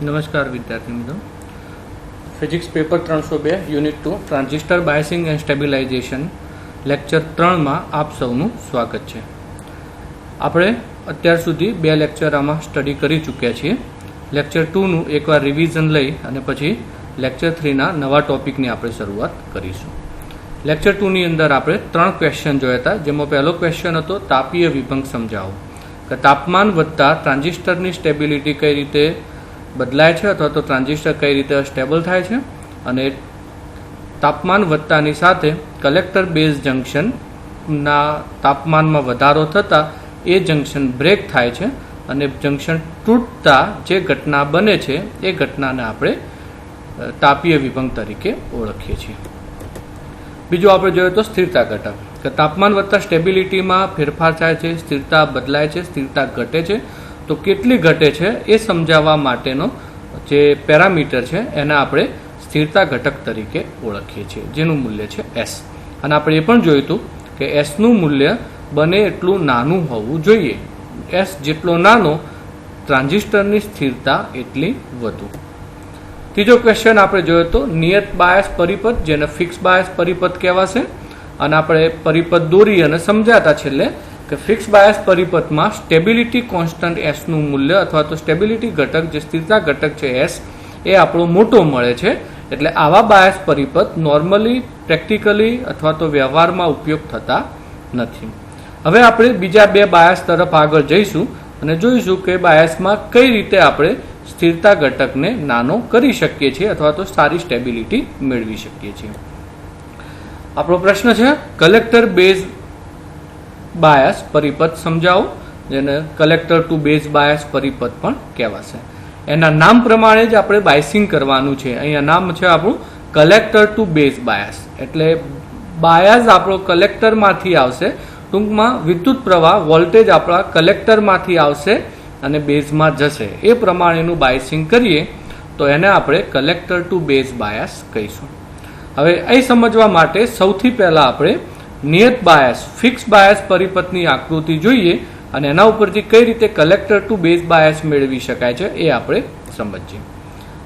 નમસ્કાર વિદ્યાર્થી મિત્રો, physics paper 302 unit 2 transistor biasing and stabilization lecture 3માં આપ સૌનું સ્વાગત છે. આપણે અત્યાર સુધી 2 લેક્ચર આમાં સ્ટડી કરી ચૂક્યા છીએ. લેક્ચર 2નું એકવાર રિવિઝન લઈ અને પછી લેક્ચર 3ના નવા ટોપિકની આપણે શરૂઆત કરીશું. લેક્ચર 2ની અંદર આપણે 3 ક્વેશ્ચન જોયા હતા, જેમાં પહેલો ક્વેશ્ચન હતો તાપીય વિભંગ સમજાવો, કે તાપમાન વધતા ટ્રાન્ઝિસ્ટરની સ્ટેબિલિટી કઈ રીતે બદલાય છે અથવા તો ટ્રાન્ઝિસ્ટર કઈ રીતે સ્ટેબલ થાય છે, અને તાપમાન વધતાની સાથે કલેક્ટર બેઝ જંકશનના તાપમાનમાં વધારો થતાં એ જંકશન બ્રેક થાય છે અને જંકશન તૂટતા જે ઘટના બને છે એ ઘટનાને આપણે તાપીય વિભંગ તરીકે ઓળખીએ છીએ. બીજું આપણે જોઈએ તો સ્થિરતા ઘટક, કે તાપમાન વધતા સ્ટેબિલિટીમાં ફેરફાર થાય છે, સ્થિરતા બદલાય છે, સ્થિરતા ઘટે છે, તો કેટલી ઘટે છે એ સમજાવવા માટેનો જે પેરામીટર છે એને આપણે સ્થિરતા ઘટક તરીકે ઓળખીએ છીએ, જેનું મૂલ્ય છે S. અને આપણે એ પણ જોયું હતું કે Sનું મૂલ્ય બને એટલું નાનું હોવું જોઈએ. S જેટલો નાનો ટ્રાન્ઝિસ્ટરની સ્થિરતા એટલી વધુ. ત્રીજો ક્વેશ્ચન આપણે જોયો તો નિયત બાયસ પરિપથ, જેને ફિક્સ બાયસ પરિપથ કહેવાશે, અને આપણે પરિપથ દોરી અને સમજાતા છેલ્લે કે ફિક્સ બાયસ પરિપથમાં સ્ટેબિલિટી કોન્સ્ટન્ટ S નું મૂલ્ય અથવા તો સ્ટેબિલિટી ઘટક જે સ્થિરતા ઘટક છે S એ આપણો મોટો મળે છે. એટલે આવા બાયસ પરિપથ નોર્મલી પ્રેક્ટિકલી અથવા તો વ્યવહારમાં ઉપયોગ થતા નથી. હવે આપણે બીજા 2 બાયસ તરફ આગળ જઈશું અને જોઈશું કે બાયસમાં કઈ રીતે આપણે સ્થિરતા ઘટકને નાનો કરી શકીએ છીએ અથવા તો સારી સ્ટેબિલિટી મેળવી શકીએ છીએ. આપણો પ્રશ્ન છે કલેક્ટર બેઝ બાયસ પરિપથ સમજાવો, જેને કલેક્ટર ટુ બેઝ બાયસ પરિપથ પણ કહેવાશે. એના નામ પ્રમાણે જ આપણે બાયસિંગ કરવાનું છે. અહીંયા નામ છે આપણું કલેક્ટર ટુ બેઝ બાયસ, એટલે બાયસ આપણો કલેક્ટરમાંથી આવશે, ટૂંકમાં વિદ્યુત પ્રવાહ વોલ્ટેજ આપણા કલેક્ટરમાંથી આવશે અને બેઝમાં જશે. એ પ્રમાણેનું બાયસિંગ કરીએ તો એને આપણે કલેક્ટર ટુ બેઝ બાયસ કહીશું. હવે એ સમજવા માટે સૌથી પહેલા આપણે નિયત બાયસ ફિક્સ બાયસ પરિપથની આકૃતિ જોઈએ અને એના ઉપરથી કઈ રીતે કલેક્ટર ટુ બેઝ બાયસ મેળવી શકાય છે એ આપણે સમજીએ.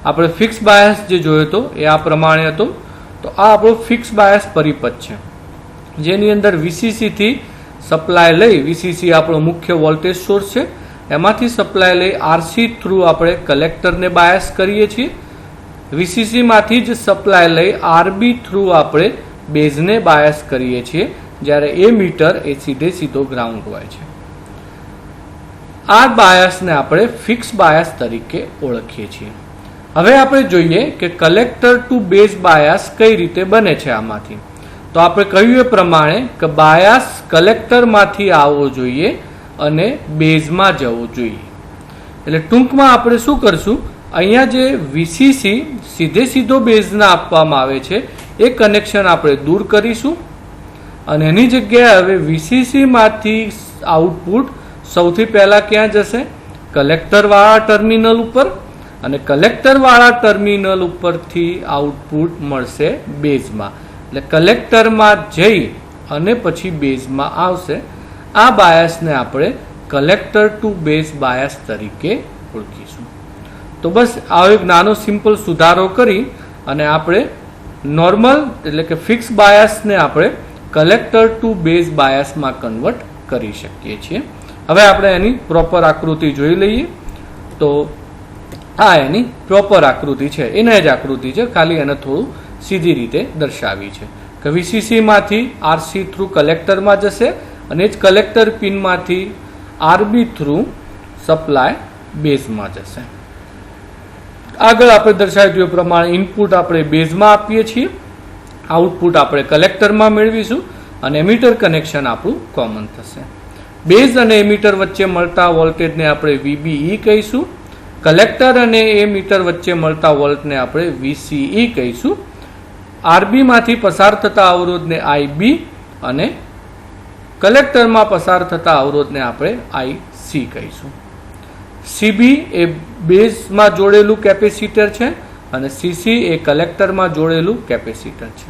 આપણે ફિક્સ બાયસ જે જોયો હતો એ આ પ્રમાણે હતો. તો આ આપણો ફિક્સ બાયસ પરિપથ છે, જેની અંદર VCC થી સપ્લાય લઈ, VCC આપણો મુખ્ય વોલ્ટેજ સોર્સ છે, એમાંથી સપ્લાય લઈ RC થ્રુ આપણે કલેક્ટરને બાયસ કરીએ છીએ. VCC માંથી જ સપ્લાય લઈ RB થ્રુ આપણે બેઝને બાયસ કરીએ છીએ, જ્યારે એ મીટર એ સીધો ગ્રાઉન્ડ હોય છે. આ બાયસને આપણે ફિક્સ બાયસ તરીકે ઓળખીએ છીએ. હવે આપણે જોઈએ કે કલેક્ટર ટુ બેઝ બાયસ કઈ રીતે બને છે. આમાંથી તો આપણે કહ્યું એ પ્રમાણે કે બાયસ કલેક્ટરમાંથી આવવો જોઈએ અને બેઝમાં જવો જોઈએ. એટલે ટૂંકમાં આપણે શું કરશું, અહીંયા જે VCC સીધો બેઝને આપવામાં આવે છે એ કનેક્શન આપણે દૂર કરીશું અને એની જગ્યાએ હવે VCC માંથી આઉટપુટ સૌથી પહેલા ક્યાં જશે, કલેક્ટર વાળા ટર્મિનલ ઉપર, અને કલેક્ટર વાળા ટર્મિનલ ઉપરથી આઉટપુટ મળશે બેઝમાં. એટલે કલેક્ટરમાં જઈ અને પછી બેઝમાં આવશે. આ બાયસને આપણે કલેક્ટર ટુ બેઝ બાયસ તરીકે ઓળખીશું. તો બસ આવો એક નાનો સિમ્પલ સુધારો કરી અને આપણે નોર્મલ એટલે કે ફિક્સ બાયસને આપણે કલેક્ટર ટુ બેઝ બાયસમાં કન્વર્ટ કરી શકીએ છીએ. હવે આપણે એની પ્રોપર આકૃતિ જોઈ લઈએ. તો આ એની પ્રોપર આકૃતિ છે, એને જ આકૃતિ છે, ખાલી એને થોડું સીધી રીતે દર્શાવી છે કે VCC માંથી RC થ્રુ કલેક્ટરમાં જશે અને જ કલેક્ટર પિનમાંથી RB થ્રુ સપ્લાય બેઝમાં જશે. આગળ આપણે દર્શાવ્યું પ્રમાણે ઇનપુટ આપણે બેઝમાં આપીએ છીએ, આઉટપુટ આપણે કલેક્ટરમાં મેળવીશું અને એમીટર કનેક્શન આપણું કોમન થશે. બેઝ અને એમીટર વચ્ચે મળતા વોલ્ટેજને આપણે VBE કહીશું, કલેક્ટર અને એમીટર વચ્ચે મળતા વોલ્ટને આપણે VCE કહીશું, RB માંથી પસાર થતા અવરોધને IB અને કલેક્ટરમાં પસાર થતા અવરોધને આપણે IC કહીશું. CB એ બેઝમાં જોડેલું કેપેસિટર છે અને CC એ કલેક્ટરમાં જોડેલું કેપેસિટર છે.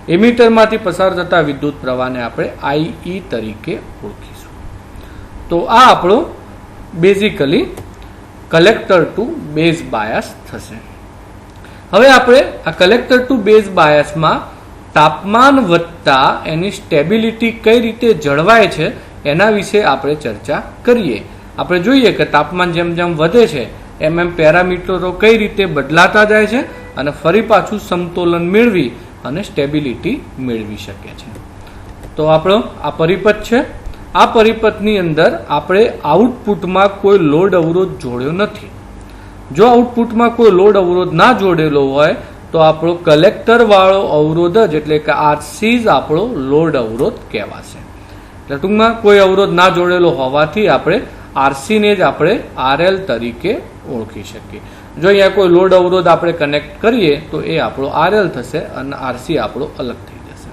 એમીટરમાંથી પસાર થતા વિદ્યુત પ્રવાહને આપણે IE તરીકે ઓળખીશું. તો આ આપણો basically collector to base bias થશે. હવે આપણે આ કલેક્ટર ટુ બેઝ બાયસમાં તાપમાન વધતા એની સ્ટેબિલિટી કઈ રીતે જળવાય છે એના વિશે આપણે ચર્ચા કરીએ. આપણે જોઈએ કે તાપમાન જેમ જેમ વધે છે એમ એમ પેરામીટરો કઈ રીતે બદલાતા જાય છે અને ફરી પાછું સમતોલન મેળવી અને સ્ટેબિલિટી મેળવી શકે છે. તો આપણો આ પરિપથ છે. આ પરિપથની અંદર આપણે આઉટપુટમાં કોઈ લોડ અવરોધ જોડ્યો નથી. જો આઉટપુટમાં કોઈ લોડ અવરોધ ના જોડેલો હોય તો આપણો કલેક્ટર વાળો અવરોધ જ એટલે કે આરસી જ આપણો લોડ અવરોધ કહેવાશે. એટલે ટૂંકમાં કોઈ અવરોધ ના જોડેલો હોવાથી આપણે આરસીને જ આપણે આરએલ તરીકે ઓળખી શકીએ. જો અહીંયા કોઈ લોડ અવરોધ આપણે કનેક્ટ કરીએ તો એ આપણો આરએલ થશે અને આરસી આપણો અલગ થઈ જશે.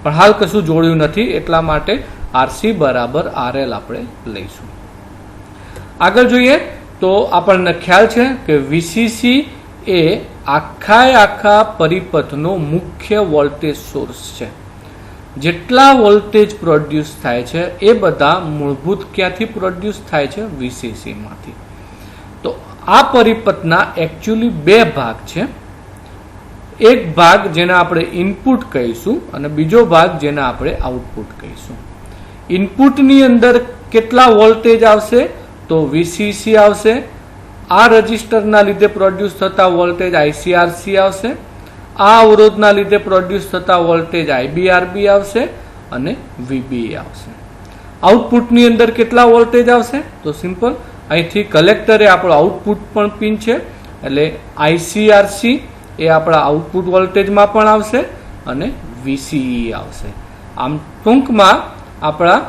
પણ હાલ કશું જોડ્યું નથી એટલા માટે આરસી બરાબર આરએલ આપણે લઈશું. આગળ જોઈએ તો આપણને ખ્યાલ છે કે વીસીસી એ આખા પરિપથનો મુખ્ય વોલ્ટેજ સોર્સ છે. જેટલા વોલ્ટેજ પ્રોડ્યુસ થાય છે એ બધા મૂળભૂત ક્યાંથી પ્રોડ્યુસ થાય છે? વીસીસી માંથી. તો આ પરિપથના એકચ્યુઅલી બે ભાગ છે. એક ભાગ જેને આપણે ઇનપુટ કહીશું અને બીજો ભાગ જેને આપણે આઉટપુટ કહીશું. ઇનપુટની અંદર કેટલા વોલ્ટેજ આવશે? તો વીસીસી આવશે. આ રજિસ્ટરના લીધે પ્રોડ્યુસ થતા વોલ્ટેજ આઈસીઆરસી આવશે. આ અવરોધના લીધે પ્રોડ્યુસ થતા વોલ્ટેજ આઈબીઆરબી આવશે અને વીબી આવશે. આઉટપુટની અંદર કેટલા વોલ્ટેજ આવશે? તો સિમ્પલ અહીંથી કલેક્ટરે આપણો આઉટપુટ પણ પિન છે એટલે આઈસીઆરસી એ આપણા આઉટપુટ વોલ્ટેજમાં પણ આવશે અને વીસીઈ આવશે. આમ ટૂંકમાં આપણા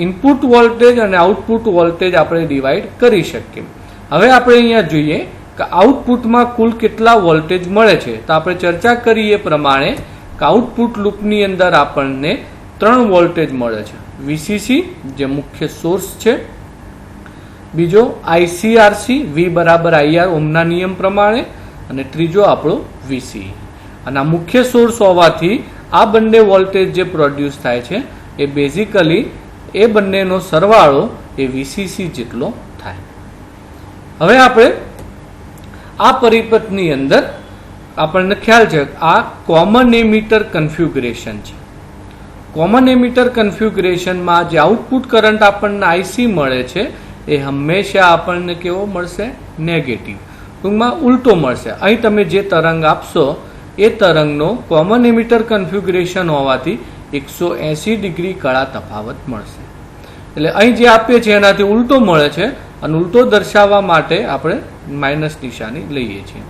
ઇનપુટ વોલ્ટેજ અને આઉટપુટ વોલ્ટેજ આપણે ડિવાઈડ કરી શકીએ. હવે આપણે અહીંયા જોઈએ કે આઉટપુટમાં કુલ કેટલા વોલ્ટેજ મળે છે. તો આપણે ચર્ચા કરીએ પ્રમાણે કે આઉટપુટ લૂપની અંદર આપણને 3 વોલ્ટેજ મળે છે. વીસીસી જે મુખ્ય સોર્સ છે, બીજો આઈસીઆરસી વી બરાબર આઈઆર ઓમના નિયમ પ્રમાણે અને ત્રીજો આપણો વીસીઈ. અને આ મુખ્ય સોર્સ હોવાથી આ બંને વોલ્ટેજ જે પ્રોડ્યુસ થાય છે એ બેઝિકલી એ બંનેનો સરવાળો એ વીસીસી જેટલો થાય. હવે આપણે આ પરિપથની અંદર આપણને ખ્યાલ છે આ કોમન એમીટર કન્ફિગ્યુરેશન છે. કોમન એમીટર કન્ફિગ્યુરેશનમાં જે આઉટપુટ કરંટ આપણને આઈસી મળે છે એ હંમેશા આપણને કેવો મળશે? નેગેટિવ. ટૂંકમાં ઉલટો મળશે. અહીં તમે જે તરંગ આપશો એ તરંગનો કોમન એમીટર કન્ફિગ્યુરેશન હોવાથી 180 ડિગ્રી કળા તફાવત મળશે. એટલે અહીં જે આપીએ છીએ એનાથી ઉલટો મળે છે અને ઉલટો દર્શાવવા માટે આપણે માઇનસ નિશાની લઈએ છીએ.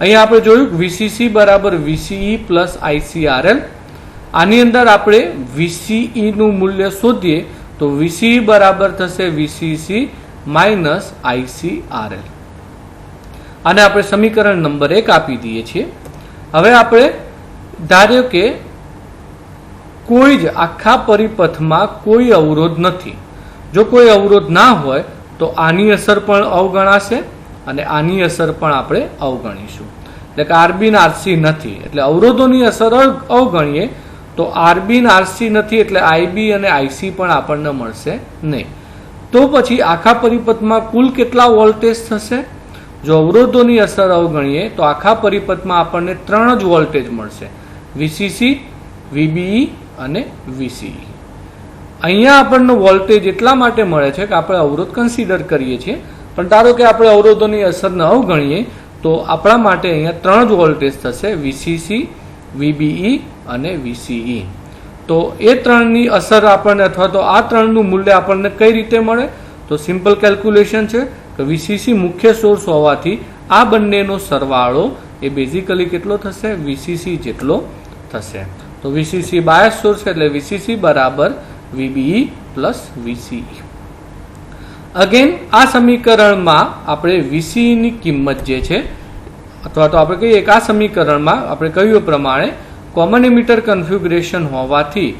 અહીંયા આપણે જોયું વીસીસી બરાબર વીસીઈ પ્લસ આઈસીઆરએલ. આની અંદર આપણે વીસીઈ નું મૂલ્ય શોધીએ તો વીસીઈ બરાબર થશે વીસીસી માઇનસ આઈસીઆરએલ. આને આપણે સમીકરણ નંબર 1 આપી દઈએ છીએ. હવે આપણે ધાર્યો કે કોઈ જ આખા પરિપથમાં કોઈ અવરોધ નથી. જો કોઈ અવરોધ ના હોય તો આની અસર પણ અવગણાશે અને આની અસર પણ આપણે અવગણીશું. એટલે કે આરબી ને આરસી નથી એટલે અવરોધોની અસર અવગણીએ તો આરબી ને આરસી નથી એટલે આઈબી અને આઈસી પણ આપણને મળશે નહીં. તો પછી આખા પરિપથમાં કુલ કેટલા વોલ્ટેજ થશે? જો અવરોધોની અસર અવગણીએ તો આખા પરિપથમાં આપણને 3 જ વોલ્ટેજ મળશે: વીસીસી, વીબીઈ અને વીસીઈ. અહીંયા આપણને વોલ્ટેજ એટલા માટે મળે છે કે આપણે અવરોધ કન્સિડર કરીએ છીએ, પણ ધારો કે આપણે અવરોધોની અસરને અવગણીએ તો આપણા માટે અહીંયા 3 જ વોલ્ટેજ થશે: વીસીસી, વીબીઈ અને વીસીઈ. તો એ 3ની અસર આપણને અથવા તો આ 3નું મૂલ્ય આપણને કઈ રીતે મળે? તો સિમ્પલ કેલ્ક્યુલેશન છે કે વીસીસી મુખ્ય સોર્સ હોવાથી આ બંનેનો સરવાળો એ બેઝિકલી કેટલો થશે? વીસીસી જેટલો થશે. તો વીસીસી બાયસ સોર્સ એટલે વીસીસી બરાબર વીબીઈ પ્લસ વીસીઈ. અગેન આ સમીકરણમાં આપણે વીસીઈ ની કિંમત જે છે અથવા તો આપણે કહીએ કે આ સમીકરણમાં આપણે કહ્યું પ્રમાણે કોમન એમીટર કન્ફિગ્યુરેશન હોવાથી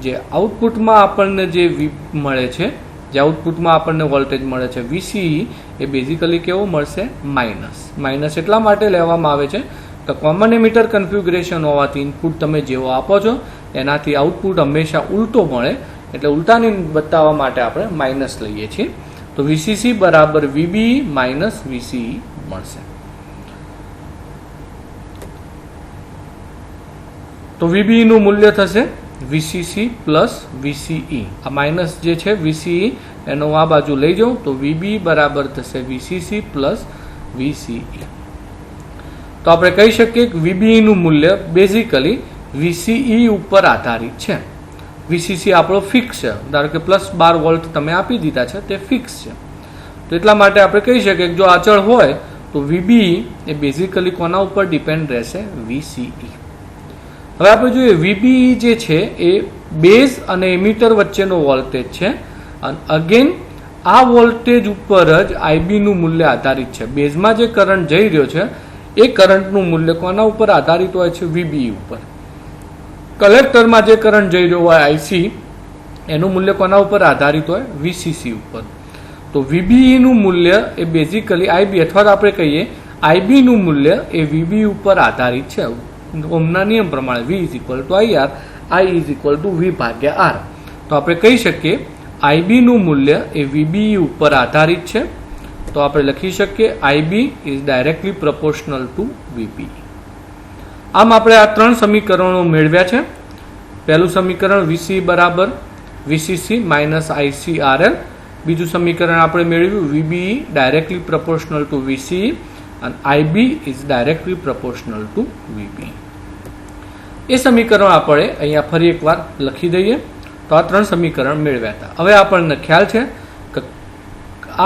જે આઉટપુટમાં આપણને જે મળે છે, જે આઉટપુટમાં આપણને વોલ્ટેજ મળે છે વીસીઈ, એ બેઝિકલી કેવો મળશે? માઇનસ. એટલા માટે લેવામાં આવે છે કે કોમન એમીટર કન્ફિગ્યુરેશન હોવાથી ઇનપુટ તમે જેવો આપો છો એનાથી આઉટપુટ હંમેશા ઉલટો મળે એટલે ઉલટાની બતાવવા માટે આપણે માઇનસ લઈએ છીએ. તો તો વીસીસી બરાબર વીબીઈ માઇનસ વીસીઈ મળશે. તો વીબીઈ નું મૂલ્ય થશે વીસીસી પ્લસ વીસીઈ. આ માઇનસ જે છે વીસીઈ એનો આ બાજુ લઈ જાઉં તો વીબીઈ બરાબર થશે વીસીસી પ્લસ વીસીઈ. તો આપણે કહી શકીએ કે વીબીઈ નું મૂલ્ય બેઝિકલી વીસીઈ ઉપર આધારિત છે. વીસીસી આપણો ફિક્સ છે, ધારો કે +12 વોલ્ટ તમે આપી દીધા છે તે ફિક્સ છે. તો એટલા માટે આપણે કહી શકીએ કે જો અચળ હોય તો વીબીઈ એ બેઝિકલી કોના ઉપર ડિપેન્ડ રહેશે? વીસીઈ. હવે આપણે જોઈએ વીબીઈ જે છે એ બેઝ અને એમીટર વચ્ચેનો વોલ્ટેજ છે અને અગેન આ વોલ્ટેજ ઉપર જ આઈબી નું મૂલ્ય આધારિત છે. બેઝમાં જે કરંટ જઈ રહ્યો છે એ કરંટનું મૂલ્ય કોના ઉપર આધારિત હોય છે? વીબીઈ ઉપર. કલેક્ટરમાં જે કરંટ જઈ રહ્યો હોય આઈસી એનું મૂલ્ય કોના ઉપર આધારિત હોય? વીસીસી ઉપર. તો વીબીઈ નું મૂલ્ય એ બેઝિકલી આઈબી અથવા તો આપણે કહીએ આઈબી નું મૂલ્ય એ વીબીઈ ઉપર આધારિત છે. ઓહમના નિયમ પ્રમાણે V = IR, I = V ભાગ્યા R. તો આપણે કહી શકીએ આઈબી નું મૂલ્ય એ વીબીઈ ઉપર આધારિત છે. તો આપણે લખી શકીએ IB is directly proportional to VBE. આમ આપણે આ ત્રણ સમીકરણો મેળવ્યા છે. પહેલું સમીકરણ વીસી બરાબર વીસીસી માઇનસ ICRL. બીજું સમીકરણ આપણે મેળવ્યું VBE directly proportional to VCE અને IB is directly proportional to VBE. એ સમીકરણ આપણે અહીંયા ફરી એકવાર લખી દઈએ. તો આ ત્રણ સમીકરણ મેળવ્યા હતા. હવે આપણને ખ્યાલ છે કે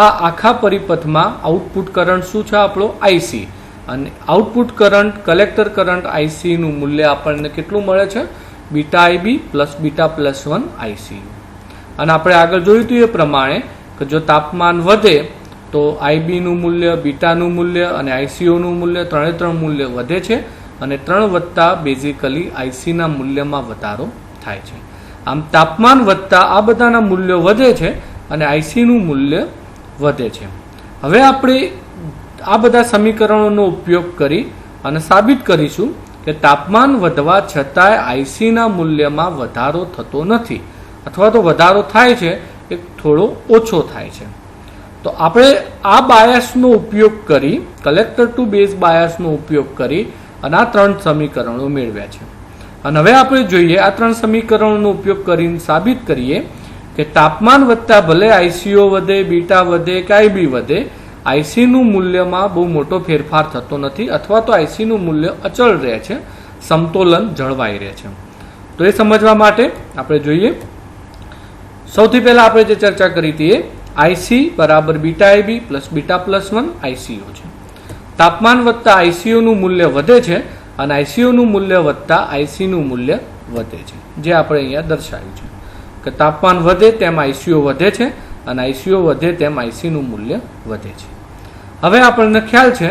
આ આખા પરિપથમાં આઉટપુટ કરંટ શું છે? આપણો આઈસી. અને output current collector current IC નું મૂલ્ય આપણને કેટલું મળે છે? Beta IB plus beta +1 IC. અને આપણે આગળ જોયું હતું એ પ્રમાણે કે જો તાપમાન વધે તો આઈબી નું મૂલ્ય, બીટાનું મૂલ્ય અને આઈસીઓનું મૂલ્ય ત્રણ મૂલ્ય વધે છે અને 3 વધતા બેઝિકલી આઈસીના મૂલ્યમાં વધારો થાય છે. આમ તાપમાન વધતા આ બધાના મૂલ્યો વધે છે અને આઈસીનું મૂલ્ય વધે છે. હવે આપણે આ બધા સમીકરણોનો ઉપયોગ કરી અને સાબિત કરીશું કે તાપમાન વધવા છતાંય આઈસીના મૂલ્યમાં વધારો થતો નથી અથવા તો વધારો થાય છે એ થોડો ઓછો થાય છે. તો આપણે આ બાયસનો ઉપયોગ કરી કલેક્ટર ટુ બેઝ બાયસનો ઉપયોગ કરી અને આ ત્રણ સમીકરણો મેળવ્યા છે. અને હવે આપણે જોઈએ આ ત્રણ સમીકરણોનો ઉપયોગ કરીને સાબિત કરીએ કે તાપમાન વધતા ભલે આઈસીઓ વધે, બીટા વધે કે આઈબી વધે, આઈસીનું મૂલ્યમાં બહુ મોટો ફેરફાર થતો નથી અથવા તો આઈસીનું મૂલ્ય અચળ રહે છે, સમતોલન જળવાઈ રહે છે. તો એ સમજવા માટે આપણે જોઈએ સૌથી પહેલા આપણે જે ચર્ચા કરી હતી આઈસી બરાબર beta IB plus beta +1 ICO છે. તાપમાન વધતા આઈસીઓનું મૂલ્ય વધે છે અને આઈસીઓનું મૂલ્ય વધતા આઈસીનું મૂલ્ય વધે છે, જે આપણે અહીંયા દર્શાવ્યું છે કે તાપમાન વધે તેમ આઈસીઓ વધે છે અને આઈસીઓ વધે તેમ આઈસીનું મૂલ્ય વધે છે. હવે આપણને ખ્યાલ છે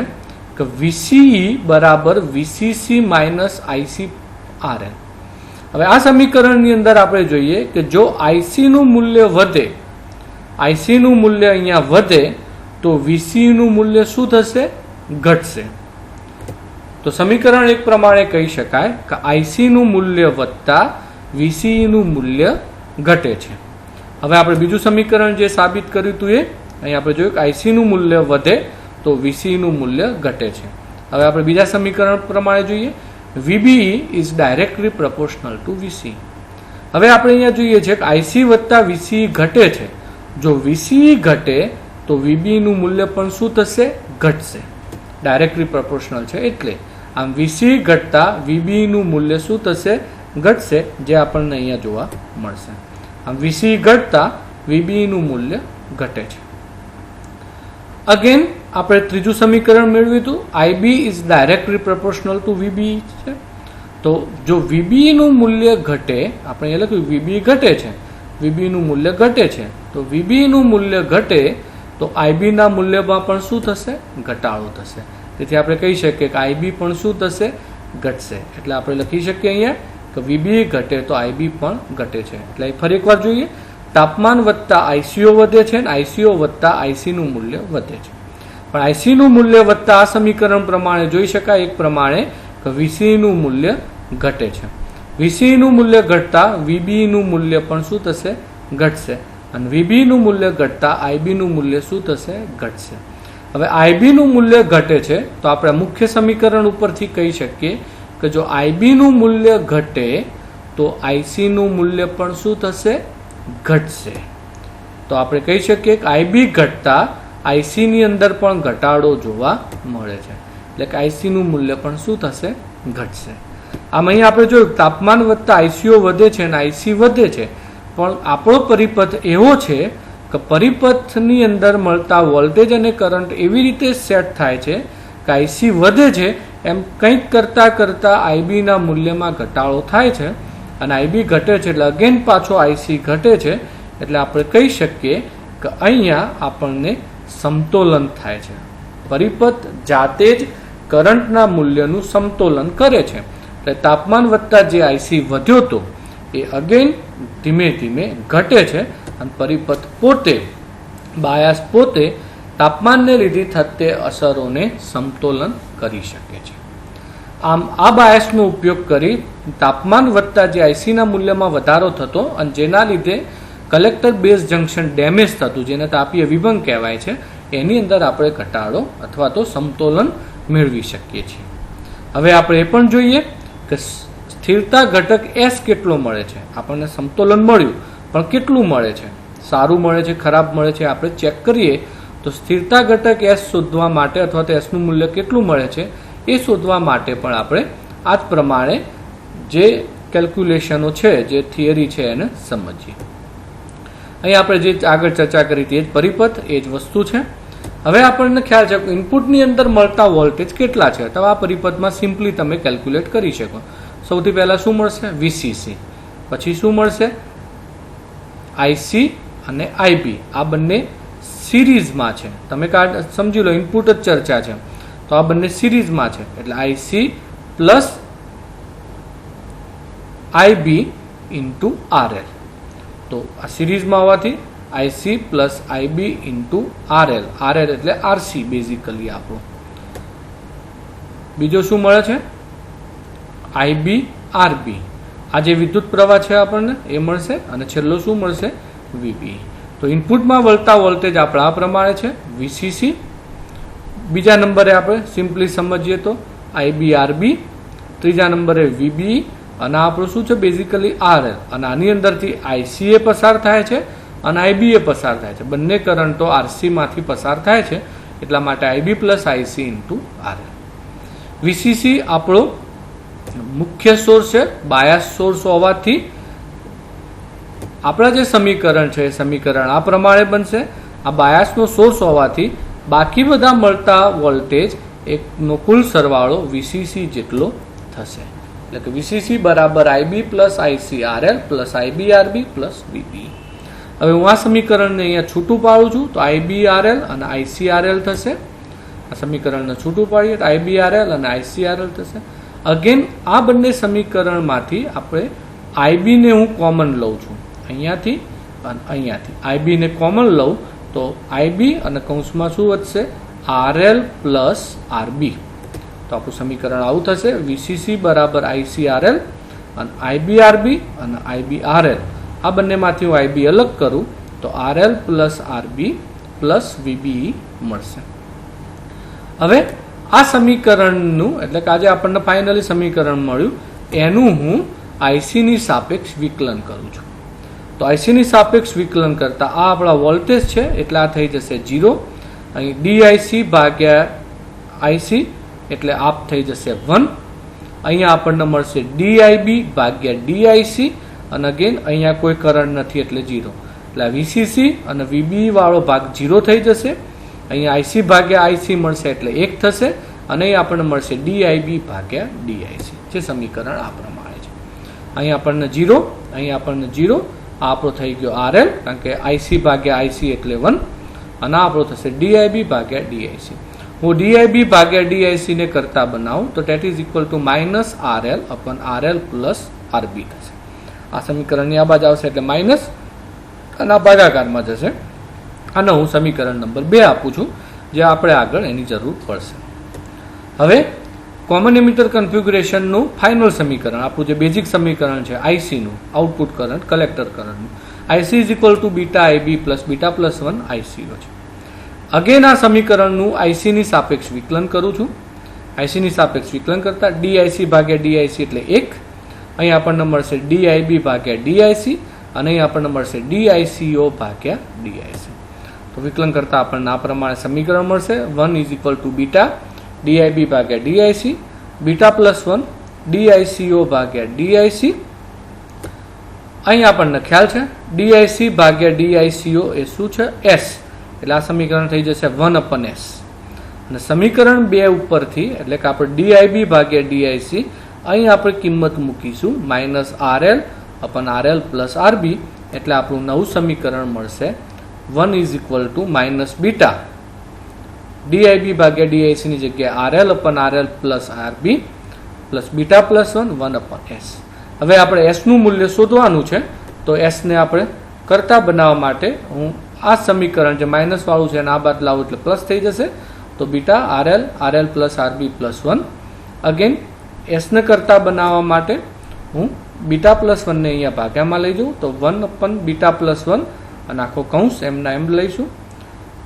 કે વીસીઈ બરાબર વીસીસી માઇનસ ICRL. હવે આ સમીકરણની અંદર આપણે જોઈએ કે જો આઈસીનું મૂલ્ય વધે, આઈસીનું મૂલ્ય અહીંયા વધે તો વીસીનું મૂલ્ય શું થશે? ઘટશે. તો સમીકરણ એક પ્રમાણે કહી શકાય કે આઈસીનું મૂલ્ય વધતા વીસીનું મૂલ્ય ઘટે છે. હવે આપણે બીજું સમીકરણ જે સાબિત કર્યું હતું એ અહીં આપણે જોયું કે આઈસીનું મૂલ્ય વધે તો વીસીનું મૂલ્ય ઘટે છે. હવે આપણે બીજા સમીકરણ પ્રમાણે જોઈએ VBE is directly proportional two VC. હવે આપણે અહીંયા જોઈએ છે કે આઈસી વધતા વીસી ઘટે છે. જો વીસી ઘટે તો વીબીનું મૂલ્ય પણ શું થશે? ઘટશે. ડાયરેક્ટલી પ્રોપોર્શનલ છે એટલે આમ વીસી ઘટતા વીબીનું મૂલ્ય શું થશે? ઘટશે, જે આપણને અહીંયા જોવા મળશે. આમ વીસી ઘટતા વીબીનું મૂલ્ય ઘટે છે. અગેન આપણે ત્રીજું સમીકરણ મેળવ્યું હતું IB is directly proportional two VB છે. તો જો વીબીનું મૂલ્ય ઘટે, આપણે અહીંયા લખ્યું વીબી ઘટે છે, વીબીનું મૂલ્ય ઘટે છે, તો વીબીનું મૂલ્ય ઘટે તો આઈબીના મૂલ્યમાં પણ શું થશે? ઘટાડો થશે. તેથી આપણે કહી શકીએ કે આઈબી પણ શું થશે? ઘટશે. એટલે આપણે લખી શકીએ અહીંયા કે વીબી ઘટે તો આઈબી પણ ઘટે છે. એટલે ફરી એકવાર જોઈએ તાપમાન વધતા આઈસીઓ વધે છે અને આઈસીઓ વધતા આઈસીનું મૂલ્ય વધે છે. પણ આઈસીનું મૂલ્ય વધતા આ સમીકરણ પ્રમાણે જોઈ શકાય એક પ્રમાણે કે વીસીનું મૂલ્ય ઘટે છે. વીસીનું મૂલ્ય ઘટતા વીબીનું મૂલ્ય પણ શું થશે? ઘટશે. અને વીબીનું મૂલ્ય ઘટતા આઈબીનું મૂલ્ય શું થશે? ઘટશે. હવે આઈબીનું મૂલ્ય ઘટે છે તો આપણે મુખ્ય સમીકરણ ઉપરથી કહી શકીએ કે જો આઈબીનું મૂલ્ય ઘટે તો આઈસીનું મૂલ્ય પણ શું થશે? ઘટશે. તો આપણે કહી શકીએ કે આઈબી ઘટતા આઈસીની અંદર પણ ઘટાડો જોવા મળે છે, એટલે કે આઈસીનું મૂલ્ય પણ શું થશે? ઘટશે. આમ અહીં આપણે જોયું તાપમાન વધતા આઈસીઓ વધે છે અને આઈસી વધે છે, પણ આપણો પરિપથ એવો છે કે પરિપથની અંદર મળતા વોલ્ટેજ અને કરંટ એવી રીતે સેટ થાય છે કે આઈસી વધે છે એમ કંઈક કરતાં આઈબીના મૂલ્યમાં ઘટાડો થાય છે અને આઈબી ઘટે છે એટલે અગેન પાછો આઈસી ઘટે છે. એટલે આપણે કહી શકીએ કે અહીંયા આપણને સમતોલન થાય છે. પરિપથ જાતે જ કરંટના મૂલ્યનું સમતોલન કરે છે. એટલે તાપમાન વધતા જે આઈસી વધ્યો હતો એ અગેન ધીમે ધીમે ઘટે છે અને પરિપથ પોતે બાયસ પોતે તાપમાનને લીધે થતી અસરોને સમતોલન કરી શકે છે. આમ આ બાયસનો ઉપયોગ કરી તાપમાન વધતા જે આઈસીના મૂલ્યમાં વધારો થતો અને જેના લીધે કલેક્ટર બેઝ જંકશન ડેમેજ થતું, જેને તાપીય વિભંગ કહેવાય છે, એની અંદર આપણે ઘટાડો અથવા તો સમતોલન મેળવી શકીએ છીએ. હવે આપણે એ પણ જોઈએ કે સ્થિરતા ઘટક એસ કેટલો મળે છે. આપણને સમતોલન મળ્યું પણ કેટલું મળે છે? સારું મળે છે, ખરાબ મળે છે? આપણે ચેક કરીએ તો સ્થિરતા ઘટક એસ શોધવા માટે અથવા તો એસનું મૂલ્ય કેટલું મળે છે એ શોધવા માટે પણ આપણે આ જ પ્રમાણે જે કેલ્ક્યુલેશનો છે, જે થિયરી છે એને સમજીએ. અહીં આપણે જે આગળ ચર્ચા કરી હતી એ જ પરિપથ, એ જ વસ્તુ છે. હવે આપણને ખ્યાલ છે કે ઇનપુટની અંદર મળતા વોલ્ટેજ કેટલા છે, તો આ પરિપથમાં સિમ્પલી તમે કેલ્ક્યુલેટ કરી શકો. સૌથી પહેલા શું મળશે? વીસીસી. પછી શું મળશે? આઈસી અને આઈબી. આ બંને સિરીઝમાં છે. તમે સમજી લો ઇનપુટ જ ચર્ચા છે, તો આ બંને સિરીઝમાં છે એટલે IC plus IB into RL. તો આ સિરીઝમાં હોવાથી IC plus IB into RL. RL એટલે આરસી બેઝિકલી આપણું. બીજો શું મળે છે? IB RB. આ જે વિદ્યુત પ્રવાહ છે આપણને એ મળશે અને છેલ્લો શું મળશે? વીબી. તો ઇનપુટમાં વળતા વોલ્ટેજ આપણા આ પ્રમાણે છે વીસીસી. બીજા નંબરે આપણે સિમ્પલી સમજીએ તો આઈબી આરબી. ત્રીજા નંબરે વીબી અને આપણું શું છે? Basically RL. અને આની અંદરથી આઈસી એ પસાર થાય છે અને આઈબી એ પસાર થાય છે. બંને કરંટો આરસીમાંથી પસાર થાય છે, એટલા માટે IB plus IC into RL. VCC આપણો મુખ્ય સોર્સ છે, બાયસ સોર્સ હોવાથી આપણા જે સમીકરણ છે એ સમીકરણ આ પ્રમાણે બનશે. આ બાયસનો સોર્સ હોવાથી બાકી બધા મળતા વોલ્ટેજ એકનો કુલ સરવાળો વીસીસી જેટલો થશે. એટલે કે વીસીસી બરાબર IB plus IC RL plus IB RB plus VB. હવે હું આ સમીકરણને અહીંયા છૂટું પાડું છું તો આઈબી આરએલ અને આઈસી આરએલ થશે. આ સમીકરણને છૂટું પાડીએ તો આઈબી આરએલ અને આઈસી આરએલ થશે. અગેન આ બંને સમીકરણમાંથી આપણે આઈબીને હું કોમન લઉં છું અહીંયાથી અને અહીંયાથી. આઈબીને કોમન લઉં તો આઈબી અને કૌંસમાં શું વધશે? RL plus RB. તો આપણું સમીકરણ આવું થશે વીસીસી બરાબર આઈસી આરએલ અને આઈબી આરબી અને આઈબી આરએલ. આ બંનેમાંથી હું આઈબી અલગ કરું તો RL plus RB plus VB મળશે. હવે આ સમીકરણનું એટલે કે આજે આપણને ફાઇનલી સમીકરણ મળ્યું એનું હું આઈસીની સાપેક્ષ વિકલન કરું છું. તો આઈસીની સાપેક્ષ વિકલન કરતા આ આપણા વોલ્ટેજ છે એટલે આ થઈ જશે 0. અહીં ડીઆઈસી ભાગ્યા આઈસી એટલે આપ થઈ જશે 1. અહીંયા આપણને મળશે ડીઆઈબી ભાગ્યા ડીઆઈસી અને અગેન અહીંયા કોઈ કરંટ નથી એટલે 0. એટલે વીસીસી અને વીબી વાળો ભાગ 0 થઈ જશે. અહીંયા આઈસી ભાગ્યા આઈસી મળશે એટલે 1 થશે અને અહીં આપણને મળશે ડીઆઈબી ભાગ્યા ડીઆઈસી, જે સમીકરણ આ પ્રમાણે છે. અહીં આપણને 0, અહીં આપણને 0. આ આપણો થઈ ગયો આરએલ કારણ કે આઈસી ભાગ્યા આઈસી એટલે 1 અને આ આપણો થશે ડીઆઈબી ભાગ્યા ડીઆઈસી. હું ડીઆઈબી ભાગ્યા ડીઆઈસી ને કરતા બનાવું તો that is equal to minus RL upon RL plus RB થશે. આ સમીકરણની આ બાજુ આવશે એટલે માઇનસ અને આ ભાગાકારમાં જશે. આને હું સમીકરણ નંબર 2 આપું છું, જે આપણે આગળ એની જરૂર પડશે. હવે કોમન એમિટર કન્ફિગ્યુરેશનનું ફાઇનલ સમીકરણ આપણું જે બેઝિક સમીકરણ છે આઈસીનું, આઉટપુટ કરંટ કલેક્ટર કરંટનું, IC is equal two beta IB plus beta plus 1 ICO છે. અગેન આ સમીકરણનું IC ની સાપેક્ષ વિકલન કરું છું. IC ની સાપેક્ષ વિકલન કરતા DIC ભાગ્યા DIC એટલે 1, અહીં આપણને મળશે DIB ભાગ્યા DIC અને અહીં આપણને મળશે DICO ભાગ્યા DIC. તો વિકલન કરતા આપણને આ પ્રમાણે સમીકરણ મળશે. 1 is equal two beta DIB ભાગ્યા DIC, બીટા પ્લસ 1 DICO ભાગ્યા DIC. અહીં આપણને ખ્યાલ છે DIC ભાગ્યા DICO એ શું છે? S. એટલે આ સમીકરણ થઈ જશે 1/S. અને સમીકરણ 2 ઉપરથી એટલે કે આપણે DIB ભાગ્યા DIC અહીં આપણે કિંમત મૂકીશું -RL/RL પ્લસ RB, એટલે આપણું નવું સમીકરણ મળશે 1 is equal to minus beta DIB ભાગ્યા DIC ની જગ્યાએ RL/RL plus RB plus beta plus 1/S. હવે આપણે S નું મૂલ્ય શોધવાનું છે. તો S ને આપણે કરતા બનાવવા માટે હું આ સમીકરણ જે માઇનસ વાળું છે એના આ બાદ લાવું એટલે પ્લસ થઈ જશે. તો beta RL plus RB plus 1. Again S ને કરતા બનાવવા માટે હું બીટા પ્લસ 1 ને અહીંયા ભાગ્યામાં લઈ જાઉં તો 1/બીટા પ્લસ 1 અને આખો કૌંસ એમના એમ લઈશું.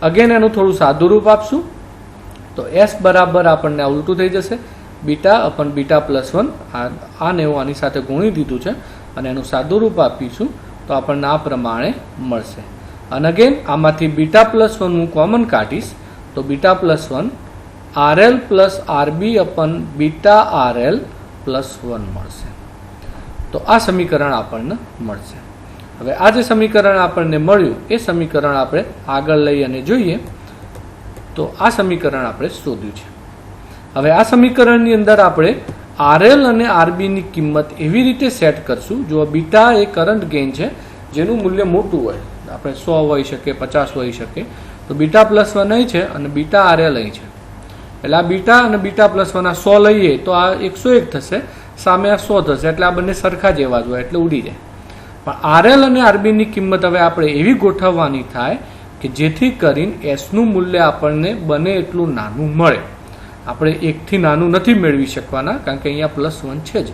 અગેન એનું થોડું સાદું રૂપ આપશું તો S બરાબર આપણને ઉલટું થઈ જશે બીટા પ્લસ 1. આને હું આની સાથે ગુણી દીધું છે અને એનું સાદું રૂપ આપીશું તો આપણને આ પ્રમાણે મળશે. અને અગેન આમાંથી બીટા પ્લસ 1 હું કોમન કાઢીશ તો beta plus 1 RL plus RB upon beta RL plus 1 મળશે. તો આ સમીકરણ આપણને મળશે. હવે આ જે સમીકરણ આપણને મળ્યું એ સમીકરણ આપણે આગળ લઈ અને જોઈએ તો આ સમીકરણ આપણે શોધ્યું છે. હવે આ સમીકરણની અંદર આપણે RL અને RB ની કિંમત એવી રીતે સેટ કરશું. જો બીટા એ કરંટ ગેઇન છે જેનું મૂલ્ય મોટું હોય, આપણે 100 હોઈ શકે, 50 હોઈ શકે, તો બીટા પ્લસ 1 અહીં છે અને બીટા RL અહીં છે. એટલે આ બીટા અને બીટા પ્લસ 1 આ 100 લઈએ તો આ 101 થશે, સામે આ 100 થશે, એટલે આ બંને સરખા જેવા જ હોય એટલે ઉડી જાય. પણ RL અને RB ની કિંમત હવે આપણે એવી ગોઠવવાની થાય કે જેથી કરીને S નું મૂલ્ય આપણને બને એટલું નાનું મળે. આપણે 1 થી નાનું નથી મેળવી શકવાના કારણ કે અહીંયા પ્લસ 1 છે જ,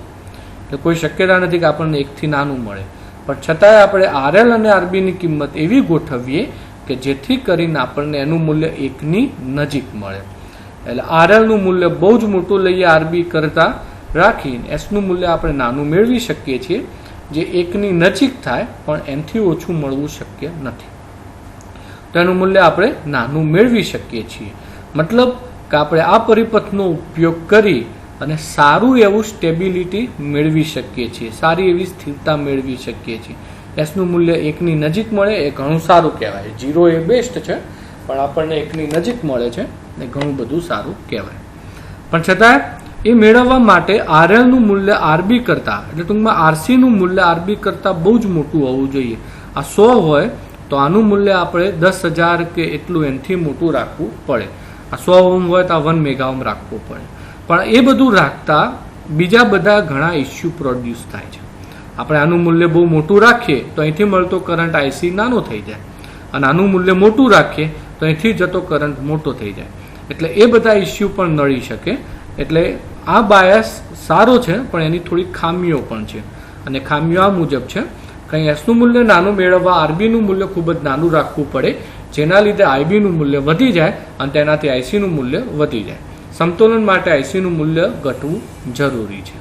એટલે કોઈ શક્યતા નથી કે આપણને 1 થી નાનું મળે. પણ છતાંય આપણે RL અને RB ની કિંમત એવી ગોઠવીએ કે જેથી કરીને આપણને એનું મૂલ્ય 1 ની નજીક મળે. એટલે RL નું મૂલ્ય બહુ જ મોટું લઈએ RB કરતા રાખીને S નું મૂલ્ય આપણે નાનું મેળવી શકીએ છીએ જે 1 ની નજીક થાય પણ એનાથી ઓછું મળવું શક્ય નથી. તો એનું મૂલ્ય આપણે નાનું મેળવી શકીએ છીએ. મતલબ કે આપણે આ પરિપથનો ઉપયોગ કરી અને સારું એવું સ્ટેબિલિટી મેળવી શકીએ છીએ, સારી એવી સ્થિરતા મેળવી શકીએ છીએ. S નું મૂલ્ય 1 ની નજીક મળે એ ઘણું સારું કહેવાય. 0 એ બેસ્ટ છે પણ આપણને 1 ની નજીક મળે છે એ ઘણું બધું સારું કહેવાય. પણ છતાં એ મેળવવા માટે RL નું મૂલ્ય RB કરતા એટલે ટૂંકમાં RC નું મૂલ્ય RB કરતા બહુ જ મોટું હોવું જોઈએ. આ 100 હોય તો આનું મૂલ્ય આપણે 10,000 કે એટલું એનાથી મોટું રાખવું પડે. આ 100 ઓહમ હોય તો 1 મેગા ઓહમ રાખવું પડે. પણ એ બધું રાખતા બીજા બધા ઘણા ઇસ્યુ પ્રોડ્યુસ થાય છે. આપણે આનું મૂલ્ય બહુ મોટું રાખીએ તો અહીંથી મળતો કરંટ IC નાનો થઈ જાય અને આનું મૂલ્ય મોટું રાખીએ તો અહીંથી જતો કરંટ મોટો થઈ જાય. એટલે એ બધા ઇસ્યુ પણ નડી શકે. એટલે આ બાયસ સારો છે પણ એની થોડી ખામીઓ પણ છે અને ખામીઓ આ મુજબ છે કંઈ S નું મૂલ્ય નાનું મેળવવા RB નું મૂલ્ય ખૂબ જ નાનું રાખવું પડે જેના લીધે IB નું મૂલ્ય વધી જાય અને તેનાથી IC નું મૂલ્ય વધી જાય. સમતોલન માટે IC નું મૂલ્ય ઘટવું જરૂરી છે.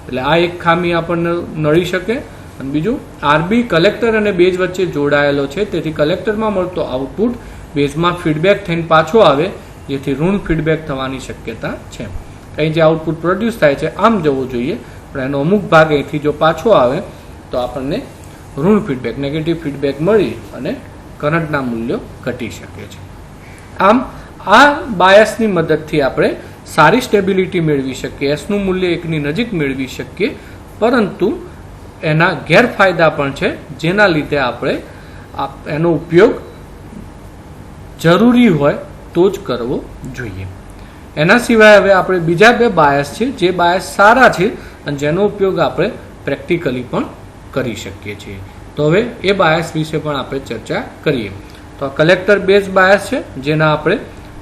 એટલે આ એક ખામી આપણને નડી શકે. અને બીજું RB કલેક્ટર અને બેઝ વચ્ચે જોડાયેલો છે તેથી કલેક્ટરમાં મળતો આઉટપુટ બેઝમાં ફીડબેક થઈને પાછો આવે જેથી ઋણ ફીડબેક થવાની શક્યતા છે. અહીં જે આઉટપુટ પ્રોડ્યુસ થાય છે આમ જવું જોઈએ પણ એનો અમુક ભાગ અહીંથી જો પાછો આવે તો આપણને ઋણ ફીડબેક નેગેટિવ ફીડબેક મળી અને કરંટના મૂલ્યો ઘટી શકે છે. આમ આ બાયસની મદદથી આપણે સારી સ્ટેબિલિટી મેળવી શકીએ, S નું મૂલ્ય 1 ની નજીક મેળવી શકીએ. પરંતુ એના ગેરફાયદા પણ છે જેના લીધે આપણે એનો ઉપયોગ જરૂરી હોય તો જ કરવો જોઈએ. એના સિવાય હવે આપણે બીજા 2 બાયસ છે જે બાયસ સારા છે અને જેનો ઉપયોગ આપણે પ્રેક્ટિકલી પણ કરી શકીએ છીએ. તો હવે એ બાયસ વિશે પણ આપણે ચર્ચા કરીએ. તો કલેક્ટર બેઝ બાયસ છે જેના આપણે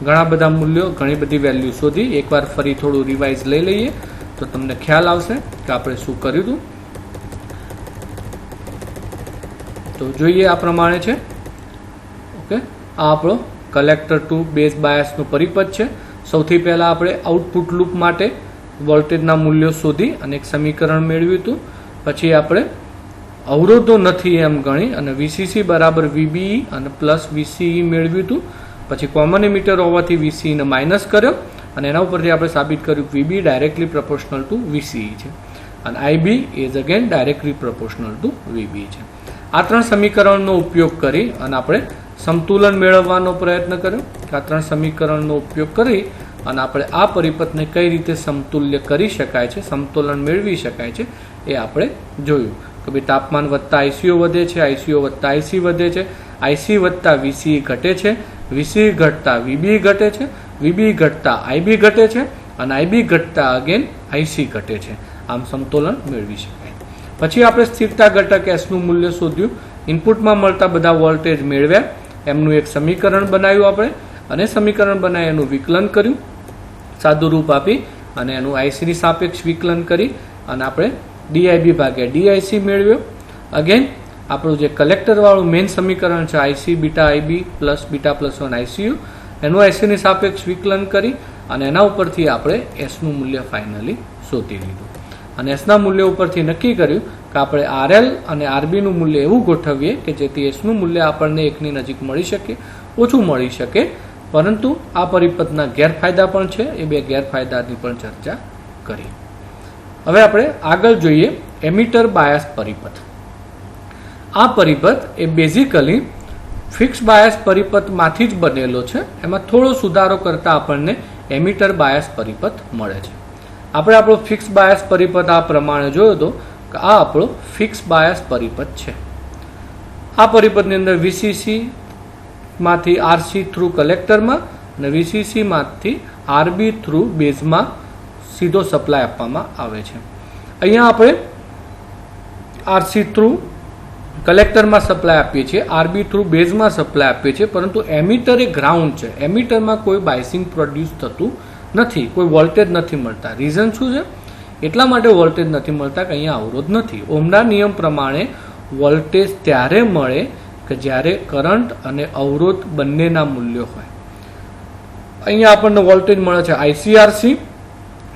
ઘણા બધા મૂલ્યો ઘણી બધી વેલ્યુ શોધી એકવાર ફરી થોડું રિવાઇઝ લઈ લઈએ તો તમને ખ્યાલ આવશે કે આપણે શું કર્યું હતું. તો જોઈએ આ પ્રમાણે છે. ઓકે, આ આપણો કલેક્ટર ટુ બેઝ બાયસનો પરિપથ છે. સૌથી પહેલાં આપણે આઉટપુટ લૂપ માટે વોલ્ટેજના મૂલ્યો શોધી અને એક સમીકરણ મેળવ્યું હતું. પછી આપણે અવરોધો નથી એમ ગણી અને વીસીસી બરાબર વીબીઈ અને પ્લસ વીસીઈ મેળવ્યું હતું. પછી કોમન એમીટર હોવાથી વીસીઈને માઇનસ કર્યો અને એના ઉપરથી આપણે સાબિત કર્યું VB directly proportional two VCE છે અને IB is again directly proportional two VB છે. આ ત્રણ સમીકરણનો ઉપયોગ કરી અને આપણે સમતુલન મેળવવાનો પ્રયત્ન કર્યો. આ ત્રણ સમીકરણનો ઉપયોગ કરી અને આપણે આ પરિપથને કઈ રીતે સમતુલ્ય કરી શકાય છે, સમતુલન મેળવી શકાય છે, એ આપણે જોયું કે ભાઈ તાપમાન વધતા આઈસીઓ વધે છે, આઈસીઓ વધતા આઈસી વધે છે, આઈસી વધતા વીસી ઘટે છે, વીસી ઘટતા વીબી ઘટે છે, વીબી ઘટતા આઈબી ઘટે છે અને આઈબી ઘટતા અગેન આઈસી ઘટે છે. આમ સમતુલન મેળવી શકાય. પછી આપણે સ્થિરતા ઘટક એસનું મૂલ્ય શોધ્યું. ઇનપુટમાં મળતા બધા વોલ્ટેજ મેળવ્યા, એમનું એક સમીકરણ બનાવ્યું આપણે અને સમીકરણ બનાવી એનું વિકલન કર્યું, સાદું રૂપ આપી અને એનું આઈસીની સાપેક્ષ વિકલન કરી અને આપણે ડીઆઈબી ભાગ્યા ડીઆઈસી મેળવ્યો. અગેન આપણું જે કલેક્ટરવાળું મેઇન સમીકરણ છે IC beta IB plus beta plus 1 ICU, એનું આઈસીની સાપેક્ષ વિકલન કરી અને એના ઉપરથી આપણે એસનું મૂલ્ય ફાઇનલી શોધી લીધું. અને એસના મૂલ્ય ઉપરથી નક્કી કર્યું કે આપણે આરએલ અને આરબીનું મૂલ્ય એવું ગોઠવીએ કે જેથી એસનું મૂલ્ય આપણને એકની નજીક મળી શકે, ઓછું મળી શકે. પરંતુ આ પરિપથના ગેરફાયદા પણ છે, એ બે ગેરફાયદાની પણ ચર્ચા કરી. હવે આપણે આગળ જોઈએ એમીટર બાયસ પરિપથ. આ પરિપથ એ બેઝિકલી ફિક્સ બાયસ પરિપથમાંથી જ બનેલો છે. એમાં થોડો સુધારો કરતા આપણને એમીટર બાયસ પરિપથ મળે છે. આપણે આપણો ફિક્સ બાયસ પરિપથ આ પ્રમાણે જોયો હતો કે આ આપણો ફિક્સ બાયસ પરિપથ છે. આ પરિપથની અંદર વીસીસી માંથી આરસી થ્રુ કલેક્ટરમાં અને વીસીસી માંથી આરબી થ્રુ બેઝમાં સીધો સપ્લાય આપવામાં આવે છે. અહીંયા આપણે આરસી થ્રુ કલેક્ટરમાં સપ્લાય આપીએ છીએ, આરબી થ્રુ બેઝમાં સપ્લાય આપીએ છીએ, પરંતુ એમીટર એ ગ્રાઉન્ડ છે. એમીટરમાં કોઈ બાયસિંગ પ્રોડ્યુસ થતું નથી, કોઈ વોલ્ટેજ નથી મળતા. રીઝન શું છે? એટલા માટે વોલ્ટેજ નથી મળતા કે અહીંયા અવરોધ નથી. ઓહમના નિયમ પ્રમાણે વોલ્ટેજ ત્યારે મળે કે જ્યારે કરંટ અને અવરોધ બંનેના મૂલ્યો હોય. અહીંયા આપણને વોલ્ટેજ મળે છે આઈસીઆરસી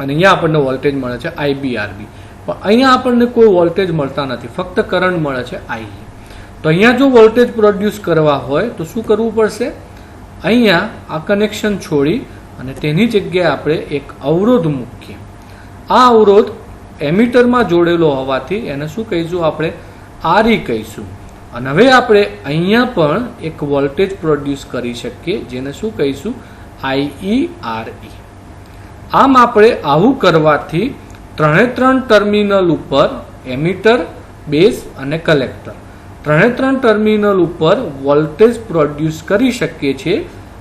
અને અહીંયા આપણને વોલ્ટેજ મળે છે આઈબીઆરબી. પણ અહીંયા આપણને કોઈ વોલ્ટેજ મળતા નથી, ફક્ત કરંટ મળે છે આઈ. તો અહીંયા જો વોલ્ટેજ પ્રોડ્યુસ કરવા હોય તો શું કરવું પડશે? અહીંયા આ કનેક્શન છોડી અને તેની જગ્યાએ આપણે એક અવરોધ મૂકીએ. આ અવરોધ એમીટરમાં જોડેલો હોવાથી એને શું કહીશું? આપણે આરઈ કહીશું. અને હવે આપણે અહીંયા પણ એક વોલ્ટેજ પ્રોડ્યુસ કરી શકીએ, જેને શું કહીશું? આઈઈઆરઈ. આમ આપણે આવું કરવાથી ત્રણે ત્રણ ટર્મિનલ ઉપર એમીટર, બેઝ અને કલેક્ટર ત્રણે ત્રણ ટર્મિનલ ઉપર વોલ્ટેજ પ્રોડ્યુસ કરી શકીએ છીએ,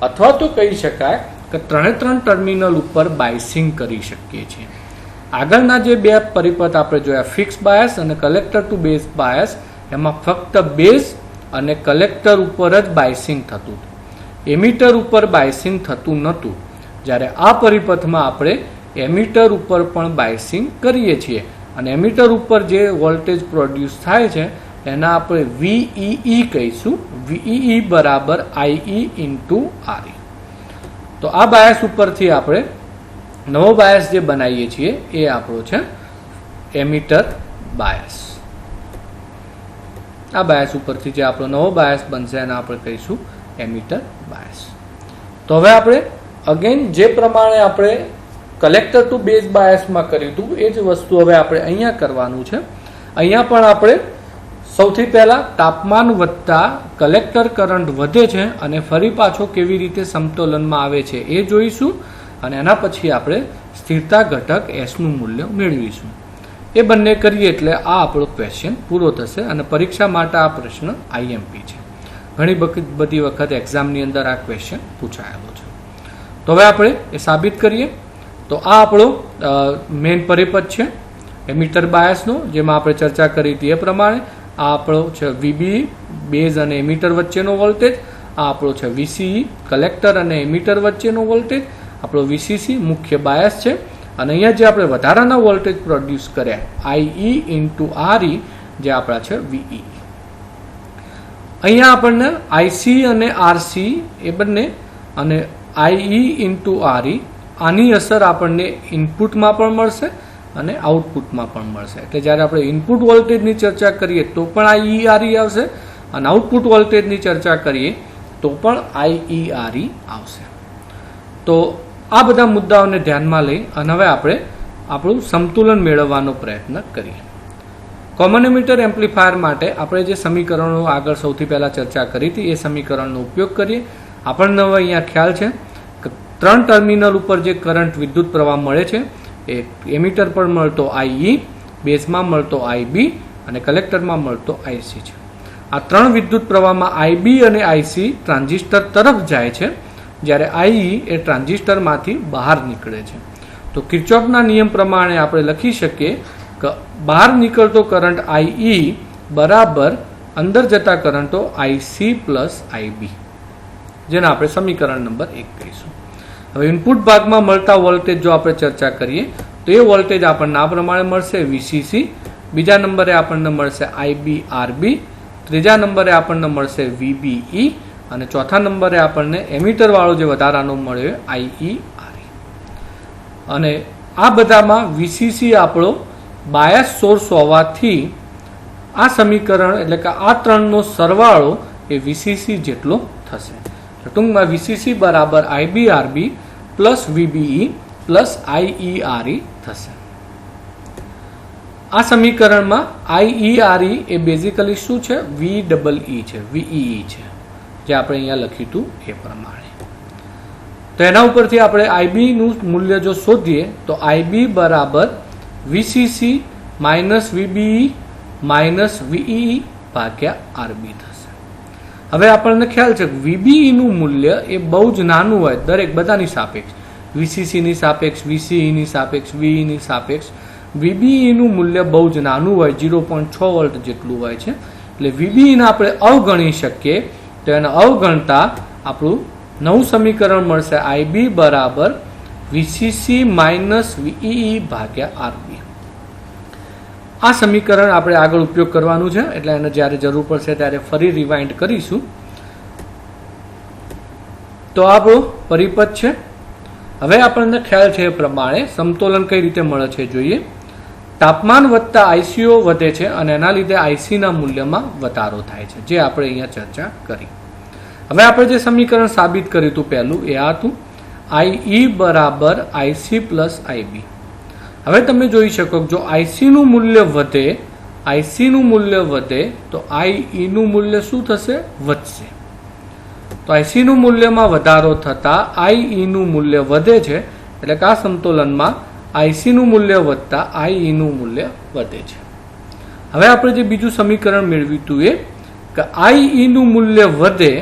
અથવા તો કહી શકાય કે ત્રણે ત્રણ ટર્મિનલ ઉપર બાયસિંગ કરી શકીએ છીએ. આગળના જે બે પરિપથ આપણે જોયા, ફિક્સ બાયસ અને કલેક્ટર ટુ બેઝ બાયસ, એમાં ફક્ત બેઝ અને કલેક્ટર ઉપર જ બાયસિંગ થતું હતું, એમીટર ઉપર બાયસિંગ થતું નહોતું. જ્યારે આ પરિપથમાં આપણે એમીટર ઉપર પણ બાયસિંગ કરીએ છીએ અને એમીટર ઉપર જે વોલ્ટેજ પ્રોડ્યુસ થાય છે એના આપણે વીઈઈ કહીશું. વીઈઈ બરાબર આઈઈ ઇન્ટુ આરઈ. તો આ બાયસ ઉપરથી આપણે નવો બાયસ જે બનાવીએ છીએ એ આપણો છે એમીટર બાયસ. આ બાયસ ઉપરથી જે આપણો નવો બાયસ બનશે એને આપણે કહીશું એમીટર બાયસ. તો હવે આપણે અગેન જે પ્રમાણે આપણે કલેક્ટર ટુ બેઝ બાયસમાં કર્યું હતું એ જ વસ્તુ હવે આપણે અહીંયા કરવાનું છે. અહીંયા પણ આપણે સૌથી પહેલા તાપમાન વધતા કલેક્ટર કરંટ વધે છે અને ફરી પાછો કેવી રીતે સમતોલનમાં આવે છે એ જોઈશું અને એના પછી આપણે સ્થિરતા ઘટક એસનું મૂલ્ય મેળવીશું. એ બંને કરીએ એટલે આ આપણો ક્વેશ્ચન પૂરો થશે અને પરીક્ષા માટે આ પ્રશ્ન આઈએમપી છે. ઘણી બધી વખત એક્ઝામની અંદર આ ક્વેશ્ચન પૂછાયેલો છે. તો હવે આપણે એ સાબિત કરીએ. તો આ આપણો મેઇન પરિપથ છે એમીટર બાયસનો, જેમાં આપણે ચર્ચા કરી હતી એ પ્રમાણે. આ આપણો છે વીબી, બેઝ અને એમીટર વચ્ચેનો વોલ્ટેજ. આ આપણો છે વીસીઈ, કલેક્ટર અને એમીટર વચ્ચેનો વોલ્ટેજ. આપણો વીસીસી મુખ્ય બાયસ છે અને અહીંયા જે આપણે વધારાના વોલ્ટેજ પ્રોડ્યુસ કર્યા આઈઈ ઇન્ટુ આરઈ, જે આપણા છે વીઈ. અહીંયા આપણને આઈસી અને આરસી એ બંને અને આઈ ઇન્ટુ આરઈ આની અસર આપણને ઇનપુટમાં પણ મળશે અને આઉટપુટમાં પણ મળશે. એટલે જ્યારે આપણે ઇનપુટ વોલ્ટેજની ચર્ચા કરીએ તો પણ આઈઈઆરઈ આવશે અને આઉટપુટ વોલ્ટેજની ચર્ચા કરીએ તો પણ આઈઈઆરઈ આવશે. તો આ બધા મુદ્દાઓને ધ્યાનમાં લઈ અને હવે આપણે આપણું સંતુલન મેળવવાનો પ્રયત્ન કરીએ. કોમન એમિટર એમ્પ્લીફાયર માટે આપણે જે સમીકરણો આગળ સૌથી પહેલાં ચર્ચા કરી હતી એ સમીકરણનો ઉપયોગ કરીએ. આપણને હવે અહીંયા ખ્યાલ છે કે 3 ટર્મિનલ ઉપર જે કરંટ વિદ્યુત પ્રવાહ મળે છે એ એમિટર પર મળતો આઈઈ, બેઝમાં મળતો આઈબી અને કલેક્ટરમાં મળતો આઈસી છે. આ 3 વિદ્યુત પ્રવાહમાં આઈબી અને આઈસી ટ્રાન્ઝિસ્ટર તરફ જાય છે, જ્યારે આઈઈ એ ટ્રાન્ઝિસ્ટરમાંથી બહાર નીકળે છે. તો કિર્ચોફના નિયમ પ્રમાણે આપણે લખી શકીએ કે બહાર નીકળતો કરંટ આઈઈ બરાબર અંદર જતા કરંટો આઈસી પ્લસ આઈબી, જેને આપણે સમીકરણ નંબર 1 કહીશું. હવે ઇનપુટ ભાગમાં મળતા વોલ્ટેજ જો આપણે ચર્ચા કરીએ તો એ વોલ્ટેજ આપણને આ પ્રમાણે મળશે વીસીસી, બીજા નંબરે આપણને મળશે આઈબી આરબી, ત્રીજા નંબરે આપણને મળશે વીબીઈ અને ચોથા નંબરે આપણને એમિટર વાળો જે વધારાનો મળ્યો આઈઈઆરઈ. અને આ બધામાં વીસીસી આપણો બાયસ સોર્સ હોવાથી આ સમીકરણ એટલે કે આ 3નો સરવાળો એ વીસીસી જેટલો થશે. ટૂંકમાં વીસીસી બરાબર આઈબીઆરબી પ્લસ વીબીઈ પ્લસ આઈઈઆરઈ થશે. આ સમીકરણમાં આઈઈઆરઈ એ બેઝિકલી શું છે? વીઈ છે, વીઈ છે, જે આપણે અહીંયા લખ્યું હતું એ પ્રમાણે. તો એના ઉપરથી આપણે આઈબી નું મૂલ્ય જો શોધીએ તો આઈબી બરાબર વીસીસી માઇનસ વીબીઈ માઇનસ વીઈ ભાગ્યા આરબી થશે. હવે આપણને ખ્યાલ છે કે વીબીઈ નું મૂલ્ય એ બહુ જ નાનું હોય દરેક બધાની સાપેક્ષ, વીસીસીની સાપેક્ષ, વીસીઈની સાપેક્ષ, વીઈની સાપેક્ષ વીબીઈ નું મૂલ્ય બહુ જ નાનું હોય, 0.6 વોલ્ટ જેટલું હોય છે. એટલે વીબીઈને આપણે અવગણી શકીએ. તો એને અવગણતા આપણું નવું સમીકરણ મળશે આઈબી બરાબર વીસીસી માઇનસ વીઈ ભાગ્યા આરબી. આ સમીકરણ આપણે આગળ ઉપયોગ કરવાનું છે, એટલે એને જ્યારે જરૂર પડશે ત્યારે ફરી રિવાઇન્ડ કરીશું. તો આપણો પરિપથ છે. હવે આપણને ખ્યાલ છે એ પ્રમાણે સમતોલન કઈ રીતે મળે છે જોઈએ. તાપમાન વધતા આઈસીઓ વધે છે અને એના લીધે આઈસીના મૂલ્યમાં વધારો થાય છે, જે આપણે અહીંયા ચર્ચા કરી. હવે આપણે જે સમીકરણ સાબિત કર્યું હતું પહેલું એ આ હતું આઈઈ બરાબર આઈસી પ્લસ આઈબી. હવે તમે જોઈ શકો જો આઈસી નું મૂલ્ય વધે, આઈસી નું મૂલ્ય વધે તો આઈઈ નું મૂલ્ય શું થશે? વધશે. તો આઈસી નું મૂલ્યમાં વધારો થતા આઈઈ નું મૂલ્ય વધે છે, એટલે કે આ સમતોલનમાં આઈસી નું મૂલ્ય વધતા આઈઈ નું મૂલ્ય વધે છે. હવે આપણે જે બીજું સમીકરણ મેળવ્યું હતું એ કે આઈઈ નું મૂલ્ય વધે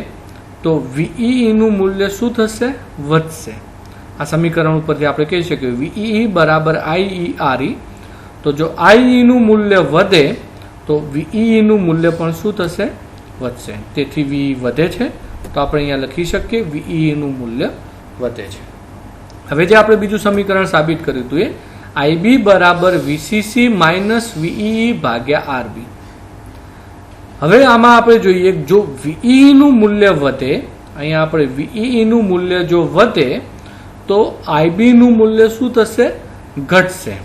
તો વીઈ નું મૂલ્ય શું થશે? વધશે. આ સમીકરણ ઉપરથી આપણે કહી શકીએ વીઈ બરાબર આઈઈઆરઈ. તો જો આઈઈ નું મૂલ્ય વધે તો વીઈ નું મૂલ્ય પણ શું થશે? વધશે. તેથી વી વધે છે, તો આપણે અહીંયા લખી શકીએ વીઈ નું મૂલ્ય વધે છે. હવે જે આપણે બીજું સમીકરણ સાબિત કર્યું હતું એ આઈબી બરાબર વીસીસી માઇનસ વીઈ ભાગ્યા આરબી. હવે આમાં આપણે જોઈએ જો વીઈ નું મૂલ્ય વધે, અહીંયા આપણે વીઈ નું મૂલ્ય જો વધે તો આઈબી નું મૂલ્ય શું થશે? ઘટશે,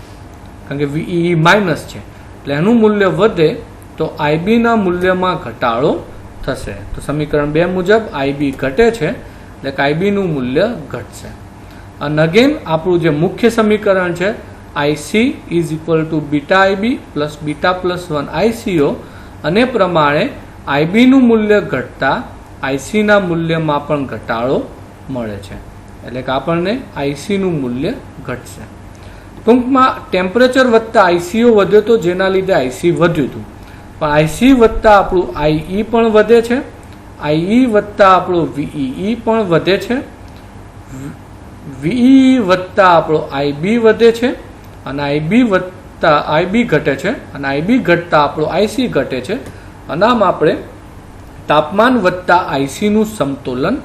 કારણ કે વીઈ માઇનસ છે એટલે એનું મૂલ્ય વધે તો આઈબી ના મૂલ્યમાં ઘટાડો થશે. તો સમીકરણ 2 મુજબ આઈબી ઘટે છે એટલે કે આઈબી નું મૂલ્ય ઘટશે. અને અગેન આપણું જે મુખ્ય સમીકરણ છે IC is equal two beta IB plus beta plus 1 ICO, અને પ્રમાણે આઈબી નું મૂલ્ય ઘટતા આઈસી ના મૂલ્યમાં પણ ઘટાડો મળે છે, એટલે કે આપણને આઈસી નું મૂલ્ય ઘટશે. ટૂંકમાં ટેમ્પરેચર વધતા આઈસીઓ વધ્યો તો જેના લીધે આઈસી વધ્યું હતું, પણ આઈસી વધતા આપણું આઈઈ પણ વધે છે, આઈઈ વધતા આપણું વીઈ પણ વધે છે, વીઈ વધતા આપણો આઈબી વધે છે, અને આઈબી વધતા આઈબી ઘટે છે, અને આઈબી ઘટતા આપણો આઈસી ઘટે છે. અને આમ આપણે તાપમાન વધતા આઈસી નું સમતોલન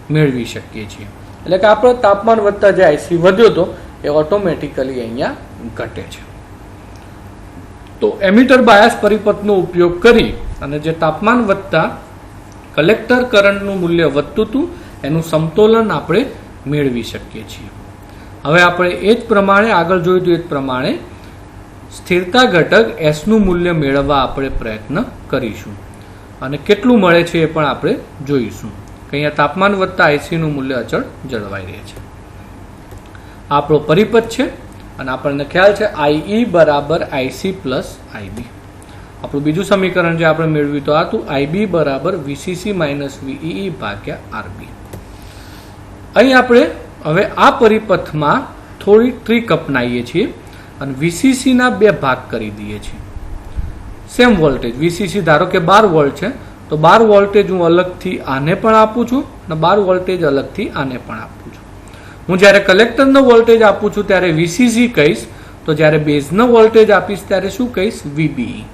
મેળવી શકીએ છીએ. એટલે કે આપણો તાપમાન વધતા જે આઈસી વધ્યો હતો એ ઓટોમેટિકલી અહીંયા ઘટે છે. તો એમિટર બાયસ પરિપથનો ઉપયોગ કરી અને જે તાપમાન વધતા કલેક્ટર કરંટનું મૂલ્ય વધતું હતું એનું સમતોલન આપણે મેળવી શકીએ છીએ. હવે આપણે એ જ પ્રમાણે આગળ જોયું હતું એ જ પ્રમાણે સ્થિરતા ઘટક એસનું મૂલ્ય મેળવવા આપણે પ્રયત્ન કરીશું અને કેટલું મળે છે એ પણ આપણે જોઈશું કે અહીંયા તાપમાન વધતા આઈસીનું મૂલ્ય અચળ જળવાઈ રહે છે. આપણો પરિપથ છે અને આપણને ખ્યાલ છે આઈ બરાબર આઈસી પ્લસ આઈબી. આપણું બીજું સમીકરણ જે આપણે મેળવ્યું તો આ હતું આઈબી બરાબર વીસીસી માઇનસ વીઈ ભાગ્યા આરબી. અહીં આપણે હવે આ પરિપથમાં થોડી ટ્રીક અપનાવીએ છીએ અને વીસીસીના બે ભાગ કરી દઈએ છીએ. સેમ વોલ્ટેજ વીસીસી ધારો કે 12 વોલ્ટ છે તો 12 વોલ્ટેજ હું અલગથી આને પણ આપું છું અને 12 વોલ્ટેજ અલગથી આને પણ આપું છું. હું જ્યારે કલેક્ટરનો વોલ્ટેજ આપું છું ત્યારે વીસીસી કહીશ, તો જ્યારે બેઝનો વોલ્ટેજ આપીશ ત્યારે શું કહીશ? વીબીઈ.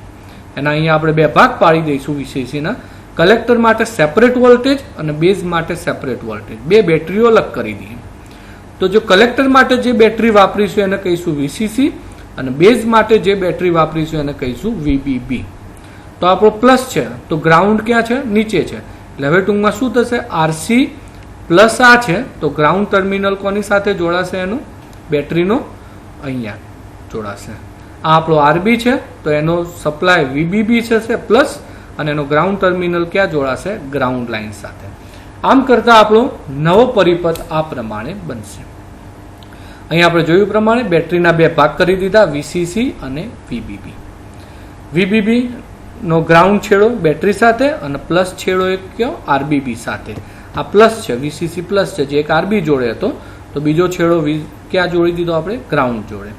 એના અહીંયા આપણે બે ભાગ પાડી દઈશું વીસીસીના. કલેક્ટર માટે સેપરેટ વોલ્ટેજ અને બેઝ માટે સેપરેટ વોલ્ટેજ, બે બેટરીઓ અલગ કરી દઈએ. તો જો કલેક્ટર માટે જે બેટરી વાપરીશું એને કહીશું વીસીસી અને બેઝ માટે જે બેટરી વાપરીશું એને કહીશું વીબીબી. તો આપણો પ્લસ છે તો ગ્રાઉન્ડ ક્યાં છે? નીચે છે. એટલે હવે ટૂંકમાં શું થશે? આરસી પ્લસ આ છે તો ગ્રાઉન્ડ ટર્મિનલ કોની સાથે જોડાશે? એનું બેટરીનો અહીંયા જોડાશે. આ આપણો આરબી છે તો એનો સપ્લાય વીબીબી થશે પ્લસ અને એનો ગ્રાઉન્ડ ટર્મિનલ ક્યાં જોડાશે? ગ્રાઉન્ડ લાઇન સાથે. આમ કરતા આપણો નવો પરિપથ આ પ્રમાણે બનશે. અહીં આપણે જોયું પ્રમાણે બેટરીના બે ભાગ કરી દીધા, વીસીસી અને વીબીબી. વીબીબી નો ગ્રાઉન્ડ છેડો બેટરી સાથે અને પ્લસ છેડો એક કયો? આરબીબી સાથે. આ પ્લસ છે, વીસીસી પ્લસ છે જે એક આરબી જોડે હતો, તો બીજો છેડો ક્યાં જોડી દીધો આપણે? ગ્રાઉન્ડ જોડે.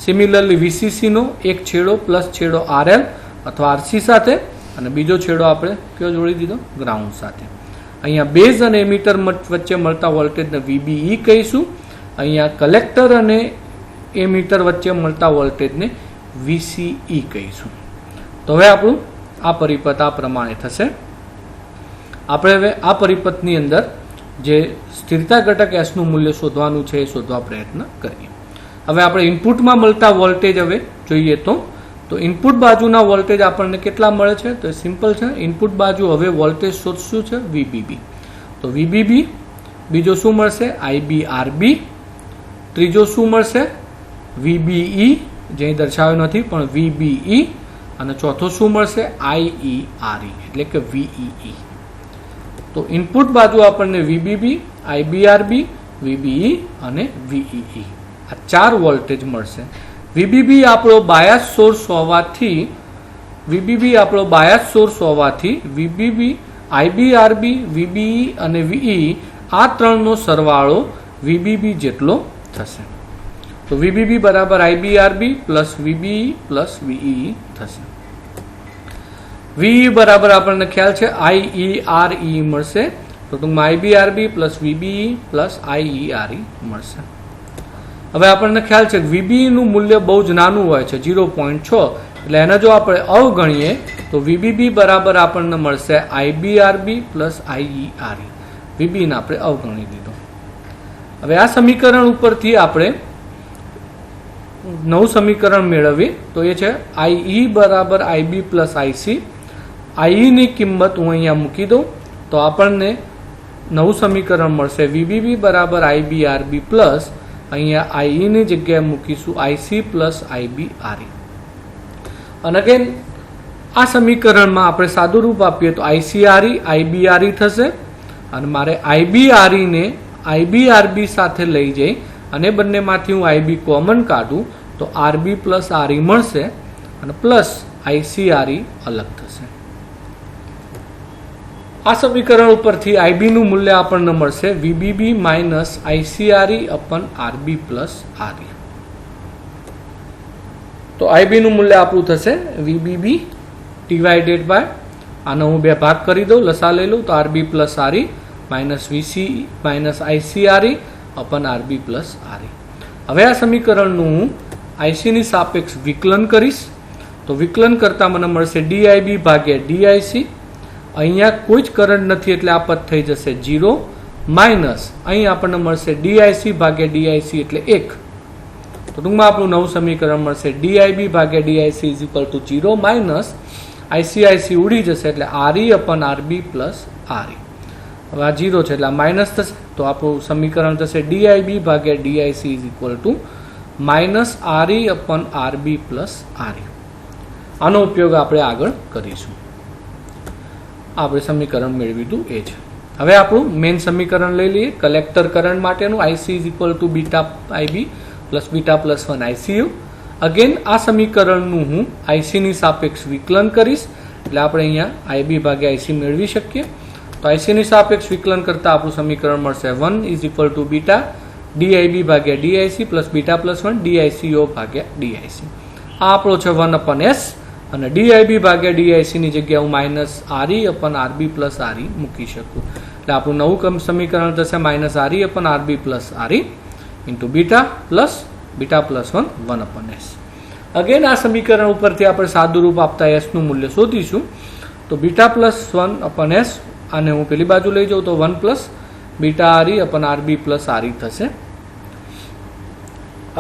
સિમિલરલી વીસીસી નો એક છેડો પ્લસ છેડો આરએલ અથવા આરસી સાથે અને બીજો છેડો આપણે કયો જોડી દીધો? ગ્રાઉન્ડ સાથે. અહીંયા બેઝ અને એમીટર વચ્ચે મળતા વોલ્ટેજને વીબીઈ કહીશું. અહીંયા કલેક્ટર અને એમીટર વચ્ચે મળતા વોલ્ટેજને વીસીઈ કહીશું. તો હવે આપણું આ પરિપથ આ પ્રમાણે થશે. આપણે હવે આ પરિપથની અંદર જે સ્થિરતા ઘટક એસનું મૂલ્ય શોધવાનું છે એ શોધવા પ્રયત્ન કરીએ. હવે આપણે ઇનપુટમાં મળતા વોલ્ટેજ હવે જોઈએ તો ઇનપુટ બાજુના વોલ્ટેજ આપણને કેટલા મળે છે? તો સિમ્પલ છે. ઇનપુટ બાજુ હવે વોલ્ટેજ સોર્સ શું છે? વીબીબી. તો વીબીબી. બીજો શું મળશે? આઈબીઆરબી. ત્રીજો શું મળશે? વીબીઈ, જે દર્શાવ્યો નથી પણ વીબીઈ. અને ચોથો શું મળશે? આઈઈઆરઈ એટલે કે વીઈઈ. તો ઇનપુટ બાજુ આપણને વીબીબી, આઈબીઆરબી, વીબીઈ અને વીઈઈ આ 4 વોલ્ટેજ મળશે. વીબીબી આપણો બાયસ સોર્સ હોવાથી વીબીબી, આઈબીઆરબી, વીબીઈ અને વીઈ આ ત્રણનો સરવાળો વીબીબી જેટલો થશે. તો વીબીબી બરાબર આઈબીઆરબી પ્લસ વીબીઈ પ્લસ વીઈ થશે. વીઈ બરાબર આપણને ખ્યાલ છે આઈઈઆરઈ મળશે. તો ટૂંકમાં આઈબીઆરબી પ્લસ વીબીઈ પ્લસ આઈઈઆરઈ મળશે. હવે આપણને ખ્યાલ છે કે વીબીઈ નું મૂલ્ય બહુ જ નાનું હોય છે 0.6, એટલે એને જો આપણે અવગણીએ તો વીબીબી બરાબર આપણને મળશે આઈબીઆરબી પ્લસ આઈઈઆરઈ. વીબીને આપણે અવગણી દીધો. હવે આ સમીકરણ ઉપરથી આપણે નવું સમીકરણ મેળવીએ તો એ છે આઈ બરાબર આઈબી પ્લસ આઈસી. આઈની કિંમત હું અહીંયા મૂકી દઉં તો આપણને નવું સમીકરણ મળશે વીબીબી બરાબર આઈબીઆરબી પ્લસ અહીંયા આઈની જગ્યાએ મૂકીશું આઈસી પ્લસ આઈબીઆરઈ. અને અગેન આ સમીકરણમાં આપણે સાદું રૂપ આપીએ તો આઈસીઆરઈ આઈબીઆરઈ થશે અને મારે આઈબીઆરઈને આઈબીઆરબી સાથે લઈ જઈ અને બંનેમાંથી હું આઈબી કોમન કાઢું તો આરબી પ્લસ આરઈ મળશે અને પ્લસ આઈસીઆરઈ અલગ થશે. આ સમીકરણ ઉપરથી આઈબી નું મૂલ્ય આપણને મળશે વીબીબી minus ICRE upon RB plus RE. તો આઈબી નું મૂલ્ય આપણું થશે વીબીબી ડિવાઇડેડ બાય આનો હું બે ભાગ કરી દઉં, લસા લઈ લઉં તો RB plus RE minus VC minus ICRE upon RB plus RE. હવે આ સમીકરણનું હું આઈસીની સાપેક્ષ વિકલન કરીશ તો વિકલન કરતા મને મળશે ડીઆઈબી ભાગ્યા ડીઆઈસી. અહીંયા કોઈ જ કરંટ નથી એટલે આ પદ થઈ જશે 0 માઇનસ અહીં આપણને મળશે ડીઆઈસી ભાગ્યા ડીઆઈસી એટલે 1. તો ટૂંકમાં આપણું નવું સમીકરણ મળશે ડીઆઈબી ભાગ્યા DIC is equal two 0 minus IC ઉડી જશે એટલે RE upon RB plus RE. હવે આ 0 છે એટલે આ માઇનસ થશે, તો આપણું સમીકરણ થશે ડીઆઈબી ભાગ્યા DIC is equal to minus RE upon RB plus RE. આનો ઉપયોગ આપણે આગળ કરીશું. આપણે સમીકરણ મેળવી હતું એ છે. હવે આપણું મેઇન સમીકરણ લઈ લઈએ. કલેક્ટર કરંટ માટેનું IC is equal two beta IB plus beta plus 1 ICU. Again આ સમીકરણનું હું આઈસીની સાપેક્ષ વિકલન કરીશ એટલે આપણે અહીંયા આઈબી ભાગ્યા આઈસી મેળવી શકીએ. તો આઈસીની સાપેક્ષ વિકલન કરતાં આપણું સમીકરણ મળશે 1 ઇઝ ઇક્વલ ટુ બીટા ડીઆઈબી ભાગ્યા ડીઆઈસી પ્લસ બીટા પ્લસ 1 ડીઆઈસીઓ ભાગ્યા ડીઆઈસી. આ આપણો છે 1 અપન એસ અને ડીઆઈબી ભાગ્યા ડીઆઈસીની જગ્યાએ હું minus RE upon RB plus RE મૂકી શકું. એટલે આપણું નવું સમીકરણ થશે minus RE upon RB plus RE into beta plus 1 1 upon S. Again આ સમીકરણ ઉપરથી આપણે સાદું રૂપ આપતા એસનું મૂલ્ય શોધીશું. તો બીટા પ્લસ 1 અપન એસ આને હું પેલી બાજુ લઈ જાઉં તો 1 plus beta RE upon RB plus RE થશે.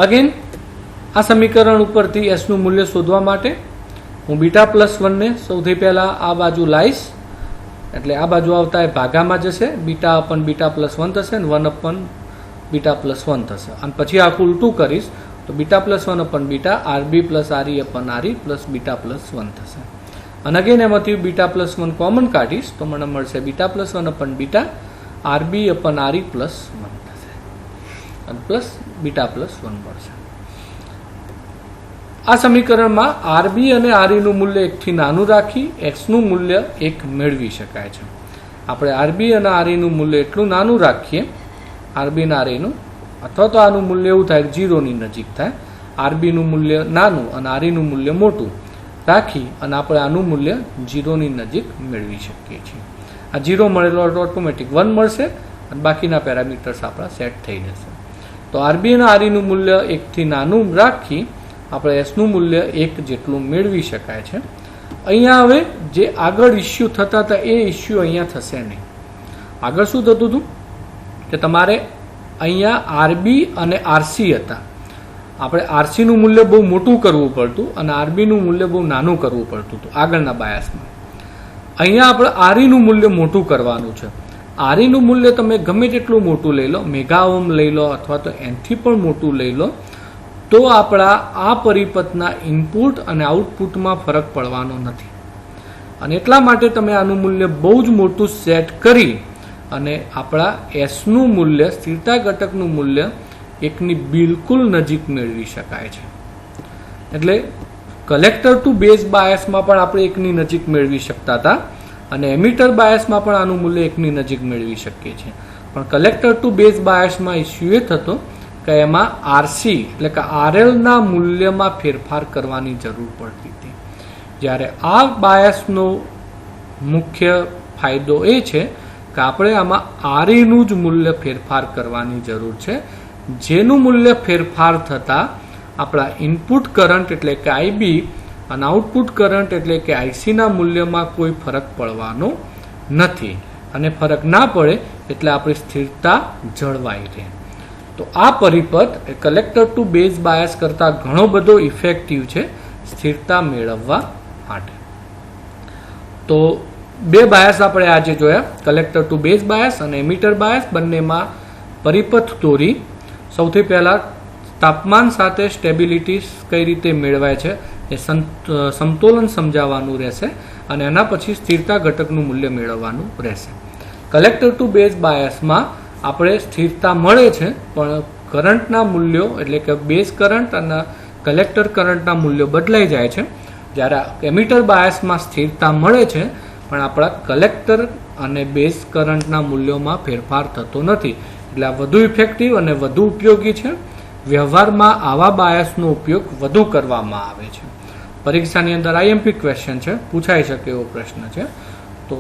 અગેન આ સમીકરણ ઉપરથી એસનું મૂલ્ય શોધવા માટે હું બીટા પ્લસ 1ને સૌથી પહેલાં આ બાજુ લાવીશ એટલે આ બાજુ આવતા એ ભાગામાં જશે. બીટા અપન બીટા પ્લસ 1 થશે અને 1 અપન બીટા પ્લસ 1 થશે. અને પછી આખું ઉલટું કરીશ તો beta plus 1 upon beta RB plus RE upon RE plus beta plus 1 થશે. અને અગેન એમાંથી બીટા પ્લસ 1 કોમન કાઢીશ તો મને મળશે beta plus 1 upon beta RB upon RE plus 1 થશે અને પ્લસ બીટા પ્લસ 1 મળશે. આ સમીકરણમાં આરબી અને આરઈનું મૂલ્ય 1 થી નાનું રાખી એક્સનું મૂલ્ય 1 મેળવી શકાય છે. આપણે આરબી અને આરઈનું મૂલ્ય એટલું નાનું રાખીએ આરબી અને આરઈનું, અથવા તો આનું મૂલ્ય એવું થાય 0ની નજીક થાય. આરબીનું મૂલ્ય નાનું અને આરઈનું મૂલ્ય મોટું રાખી અને આપણે આનું મૂલ્ય 0ની નજીક મેળવી શકીએ છીએ. આ 0 મળેલો ઓટોમેટિક 1 મળશે અને બાકીના પેરામીટર્સ આપણા સેટ થઈ જશે. તો આરબી અને આરઈનું મૂલ્ય 1 થી નાનું રાખી આપણે એસનું મૂલ્ય 1 જેટલું મેળવી શકાય છે. અહીંયા હવે જે આગળ ઇસ્યુ થતા હતા એ ઇસ્યુ અહીંયા થશે નહીં. આગળ શું થતું હતું કે તમારે અહીંયા આરબી અને આરસી હતા. આપણે આરસીનું મૂલ્ય બહુ મોટું કરવું પડતું અને આરબીનું મૂલ્ય બહુ નાનું કરવું પડતું હતું આગળના બાયસમાં. અહીંયા આપણે આરઈનું મૂલ્ય મોટું કરવાનું છે. આરઈનું મૂલ્ય તમે ગમે તેટલું મોટું લઈ લો, મેગા ઓહ્મ લઈ લો અથવા તો એનથી પણ મોટું લઈ લો, તો આપણા આ પરિપથના ઇનપુટ અને આઉટપુટમાં ફરક પડવાનો નથી. અને એટલા માટે તમે આનું મૂલ્ય બહુ જ મોટું સેટ કરી અને આપણા એસનું મૂલ્ય, સ્થિરતા ઘટકનું મૂલ્ય 1ની બિલકુલ નજીક મેળવી શકાય છે. એટલે કલેક્ટર ટુ બેઝ બાયસમાં પણ આપણે 1ની નજીક મેળવી શકતા હતા અને એમિટર બાયસમાં પણ આનું મૂલ્ય 1ની નજીક મેળવી શકીએ છીએ. પણ કલેક્ટર ટુ બેઝ બાયસમાં ઇસ્યુ એ થતો કે એમાં આરસી એટલે કે આરએલના મૂલ્યમાં ફેરફાર કરવાની જરૂર પડતી હતી. જ્યારે આ બાયસનો મુખ્ય ફાયદો એ છે કે આપણે આમાં આરઈનું જ મૂલ્ય ફેરફાર કરવાની જરૂર છે, જેનું મૂલ્ય ફેરફાર થતાં આપણા ઇનપુટ કરંટ એટલે કે આઈબી અને આઉટપુટ કરંટ એટલે કે આઈસીના મૂલ્યમાં કોઈ ફરક પડવાનો નથી. અને ફરક ના પડે એટલે આપણી સ્થિરતા જળવાઈ રહે. તો આ પરિપથ કલેક્ટર ટુ બેઝ બાયસ કરતાં ઘણો બધો ઇફેક્ટિવ છે સ્થિરતા મેળવવા માટે. તો બે બાયસ આપણે આજે જોયા, કલેક્ટર ટુ બેઝ બાયસ અને એમિટર બાયસ. બંનેમાં પરિપથ દોરી. સૌથી પહેલાં તાપમાન સાથે સ્ટેબિલિટી કઈ રીતે મેળવાય છે એ સમતોલન સમજાવવાનું રહેશે અને એના પછી સ્થિરતા ઘટકનું મૂલ્ય મેળવવાનું રહેશે. કલેક્ટર ટુ બેઝ બાયસમાં આપણે સ્થિરતા મળે છે પણ કરંટના મૂલ્યો એટલે કે બેઝ કરંટ અને કલેક્ટર કરંટના મૂલ્યો બદલાઈ જાય છે. જ્યારે એમિટર બાયસમાં સ્થિરતા મળે છે પણ આપણા કલેક્ટર અને બેઝ કરંટના મૂલ્યોમાં ફેરફાર થતો નથી. એટલે આ વધુ ઇફેક્ટિવ અને વધુ ઉપયોગી છે. વ્યવહારમાં આવા બાયસનો ઉપયોગ વધુ કરવામાં આવે છે. પરીક્ષાની અંદર આઈએમપી ક્વેશ્ચન છે, પૂછાઈ શકે એવો પ્રશ્ન છે. તો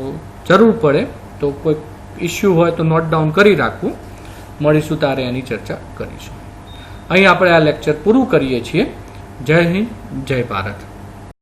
જરૂર પડે તો કોઈ ઇસ્યુ હોય તો નોટ ડાઉન કરી રાખવું. મળીશું ત્યારે એની ચર્ચા કરીશું. અહીં આપણે આ લેક્ચર પૂરું કરીએ છીએ. જય હિન્દ, જય ભારત.